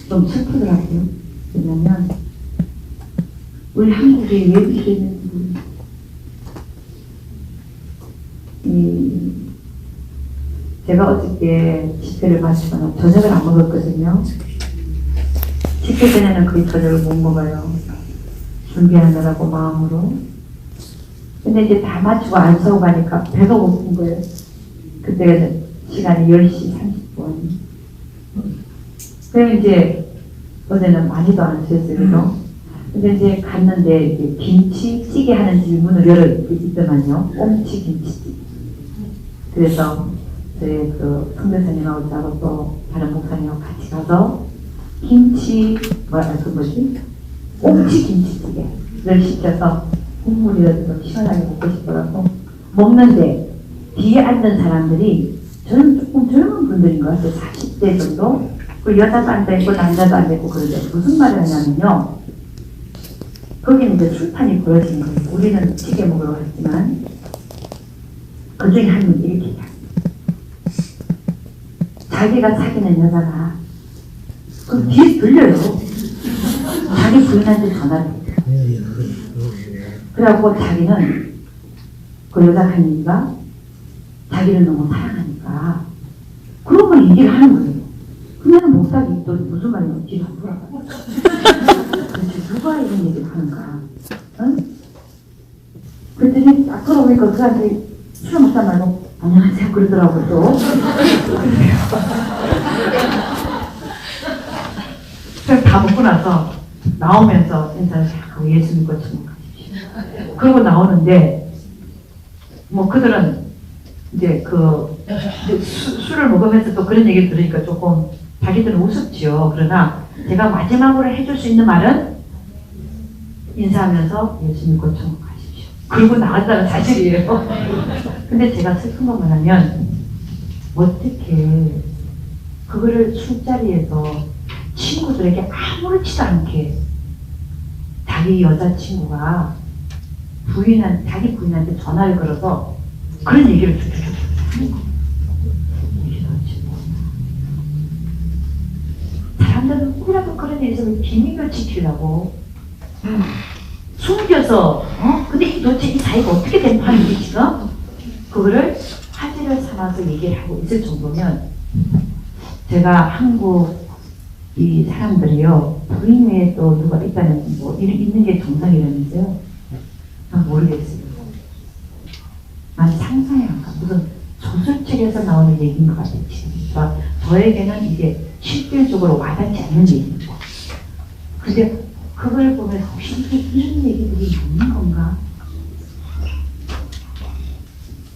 좀 슬프더라고요. 왜냐면 우리 한국에 왜 그랬는지 제가 어저께 집회를 마치거나 저녁을 안 먹었거든요. 집회 전에는 거의 저녁을 못 먹어요. 준비하느라고 마음으로. 근데 이제 다 마치고 안 싸고 가니까 배가 고픈 거예요. 그때가 시간이 10시 30분. 그럼 이제 어제는 많이도 안 쉬었어요. 근데 이제 갔는데 이제 김치찌개 하는 집 문을 열어있더만요. 꽁치 김치찌개. 그래서 저희 그 성대사님하고 저하고 또 다른 목사님하고 같이 가서 꽁치 김치찌개를 시켜서 국물이라도 좀 시원하게 먹고 싶더라고. 먹는데 뒤에 앉은 사람들이 저는 조금 젊은 분들인 것 같아요. 40대 정도. 그 여자도 앉아있고 남자도 앉아있고 그런데 무슨 말을 하냐면요. 거기는 이제 술판이 벌어진 거예요. 우리는 찌개 먹으러 갔지만 그 중에 한 분이 이렇게 얘기합니다. 자기가 사귀는 여자가 그 뒤에 들려요. 자기 부인한테 전화를 해요. 그래갖고 자기는 그 여자 한 얘기가 자기를 너무 사랑하니까 그런 걸 얘기를 하는 거예요. 그러면 목사님이 또 무슨 말이냐면 뒤로 안 돌아가요. 도대체 누가 이런 얘기를 하는가? 응? 그랬더니 딱 걸어오니까 그한테 술 먹다 말고 안녕하세요 그러더라고요 또. 그래서 다 먹고 나서 나오면서 인사를 하고 예수 믿고 주목하십시오. 그러고 나오는데 뭐 그들은 이제 술을 먹으면서 또 그런 얘기를 들으니까 조금 자기들은 우습지요. 그러나 제가 마지막으로 해줄 수 있는 말은 인사하면서 예수 믿고 주목하십시오. 그러고 나왔다는 사실이에요. 근데 제가 슬픈 건 뭐냐면 어떻게 그거를 술자리에서 친구들에게 아무렇지도 않게 자기 여자친구가 자기 부인한테 전화를 걸어서 그런 얘기를 쭉쭉쭉 하는 거예요. 사람들은 혹이라도 그런 일에서 비밀을 지키려고 숨겨서 근데 도대체 이 사이가 어떻게 된 판인지 지금 그거를 화제를 삼아서 얘기를 하고 있을 정도면 제가 한국 이 사람들이요 부인 외에 또 누가 있다는 뭐 있는 게 정상이라면서요. 난 모르겠어요. 난 상상이 안 가. 무슨 소설책에서 나오는 얘기인 것 같아요. 그러니까 저에게는 이게 실질적으로 와닿지 않는 얘기입니다. 근데 그걸 보면 혹시 이런 얘기들이 있는 건가?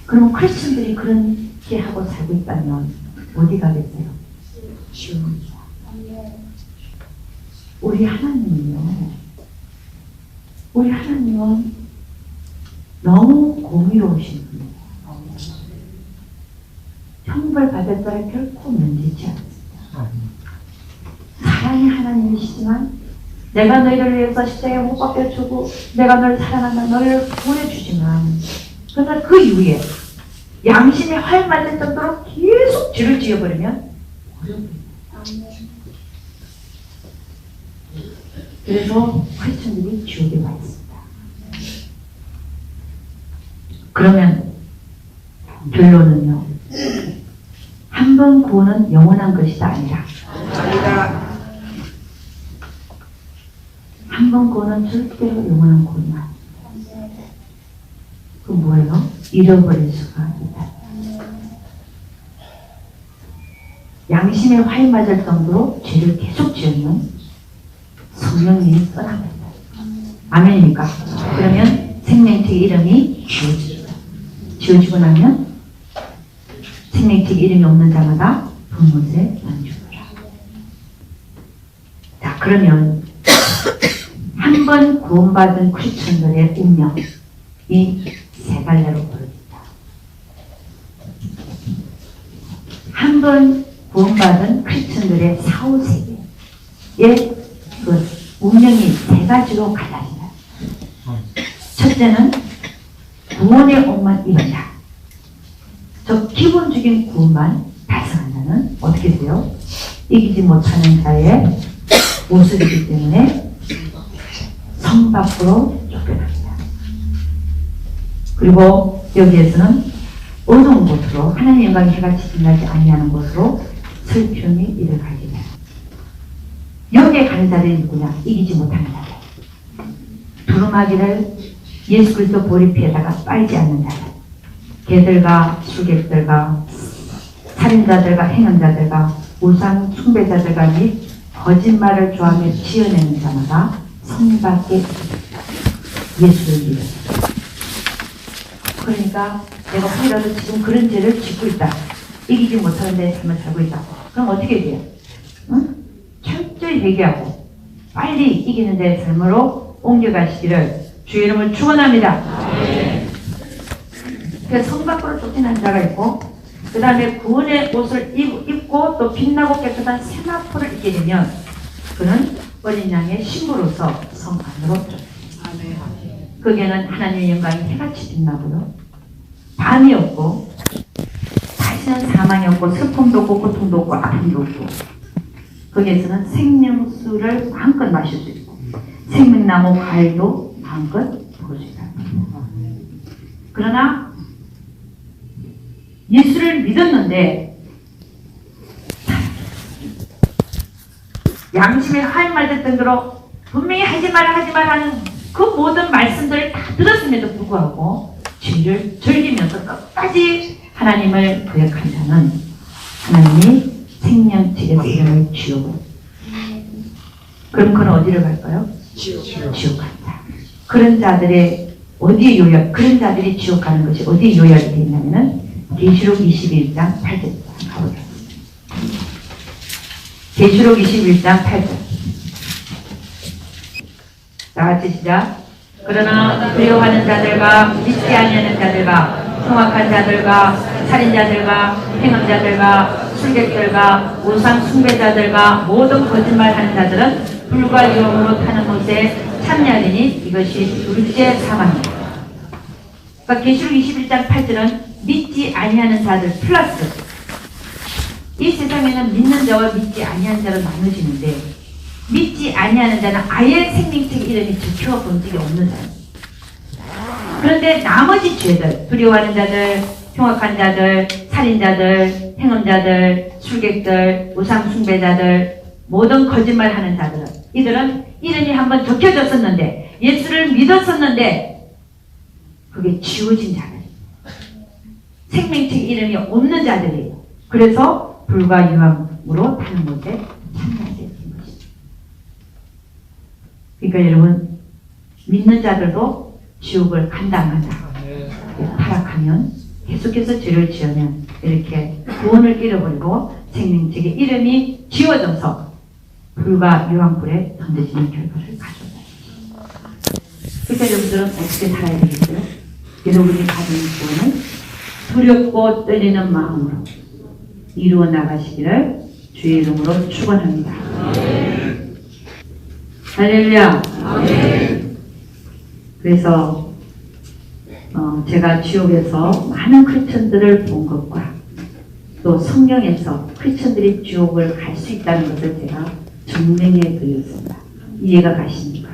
그러면 크리스천들이 그렇게 하고 살고 있다면 어디 가겠어요? 지옥이죠. 우리 하나님은요, 우리 하나님은 너무 공의로우신 분이에요. 형벌 받을 자를 결코 면제치 않습니다. 사랑의 하나님이시지만 내가 너희를 위해서 십자가에 못 박혀주고 내가 너를 사랑한다, 너희를 구원해주지만 그러나 그 이후에 양심에 활 맞을 정도로 계속 죄를 지어버리면 그래서 크리스천들이 지옥에 가 있습니다. 그러면 결론은요, 한 번 구원은 영원한 것이다 아니라 한 번 구원은 절대로 영원한 구원이 아닙니다. 그 뭐예요? 잃어버릴 수가 있다. 양심에 활 맞을 정도로 죄를 계속 지으면 성령님이 떠나버린다. 아멘입니까? 그러면 생명책 이름이 지워집니다. 지워지고 나면 생명책 이름이 없는 자마다 불못에 안주더라. 자, 그러면 한 번 구원받은 크리스천들의 운명이 세 갈래로 벌어진다. 한 번 구원받은 크리스천들의 사후세계의 그 운명이 세 가지로 갈라진다. 첫째는 구원의 옷만 입은 자. 저 기본적인 구원만 달성한다는 어떻게 돼요? 이기지 못하는 자의 모습이기 때문에 성 밖으로 쫓겨납니다. 그리고 여기에서는 어두운 곳으로 하나님 영광이 해가 지나지 아니하는 곳으로 슬픔이 이를 가게 돼요. 여기에 가는 자들이 누구냐? 이기지 못하는 자들. 두루마기를 예수 그리스도 보리피에다가 빨지 않는 자들. 개들과 술객들과 살인자들과 행음자들과 우상 숭배자들과 및 거짓말을 좋아하며 지어내는 자마다 성밖에 예수를 믿었습니다. 그러니까 내가 혹이라도 지금 그런 죄를 짓고 있다. 이기지 못하는 데 삶을 살고 있다. 그럼 어떻게 돼요? 응? 철저히 회개하고 빨리 이기는 데 삶으로 옮겨가시기를 주의 이름을 축원합니다. 그래서 성 밖으로 쫓겨난 자가 있고 그 다음에 구원의 옷을 입고 또 빛나고 깨끗한 세마포를 입게 되면 그는 어린 양의 신부로서 성 안으로 쫓깁니다. 거기에는 하나님의 영광이 해같이 빛나고요. 밤이 없고 다시는 사망이 없고 슬픔도 없고 고통도 없고 아픔도 없고 거기에서는 생명수를 마음껏 마실 수 있고 생명나무 과일도 마음껏 먹을 수 있다. 그러나 예수를 믿었는데 양심에 활 맞을 정도로 분명히 하지 마라 하는 그 모든 말씀들을 다 들었음에도 불구하고 죄를 즐기면서 끝까지 하나님을 거역한 자는 하나님이 생명책에서 이름을 지우고 그럼 그는 어디를 갈까요? 지옥 간다. 그런 자들의 어디에 요약, 그런 자들이 지옥 가는 것이 어디에 요약이 되어 있냐면은 계시록 21장 8절 가보겠습니다. 계시록 21장 8절 다같이 시작. 그러나 두려워하는 자들과 믿지 아니하는 자들과 흉악한 자들과 살인자들과 행음자들과 술객들과 우상 숭배자들과 모든 거짓말하는 자들은 불과 유황으로 타는 못에 참여하리니 이것이 둘째 사망이다. 그러니까 계시록 21장 8절은 믿지 아니하는 자들 플러스 이 세상에는 믿는 자와 믿지 아니하는 자로 나눠지는데 믿지 아니하는 자는 아예 생명책 이름이 적혀본 적이 없는 사람. 그런데 나머지 죄들, 두려워하는 자들, 흉악한 자들, 살인자들, 행음자들, 술객들, 우상 숭배자들, 모든 거짓말하는 자들은 이들은 이름이 한번 적혀졌었는데 예수를 믿었었는데 그게 지워진 자들. 생명책 이름이 없는 자들이에요. 그래서 불과 유황으로 타는 곳에 참여하게 된 것입니다. 그러니까 여러분 믿는 자들도 지옥을 간다 안 간다. 타락하면 계속해서 죄를 지으면 이렇게 구원을 잃어버리고 생명책의 이름이 지워져서 불과 유황불에 던져지는 결과를 가져다. 그러니까 여러분들은 어떻게 살아야 되겠어요? 여러분이 가진 구원을 두렵고 떨리는 마음으로 이루어 나가시기를 주의 이름으로 축원합니다. 할렐루야. 그래서 제가 지옥에서 많은 크리스천들을 본 것과 또 성경에서 크리스천들이 지옥을 갈 수 있다는 것을 제가 증명해 드렸습니다. 이해가 가십니까?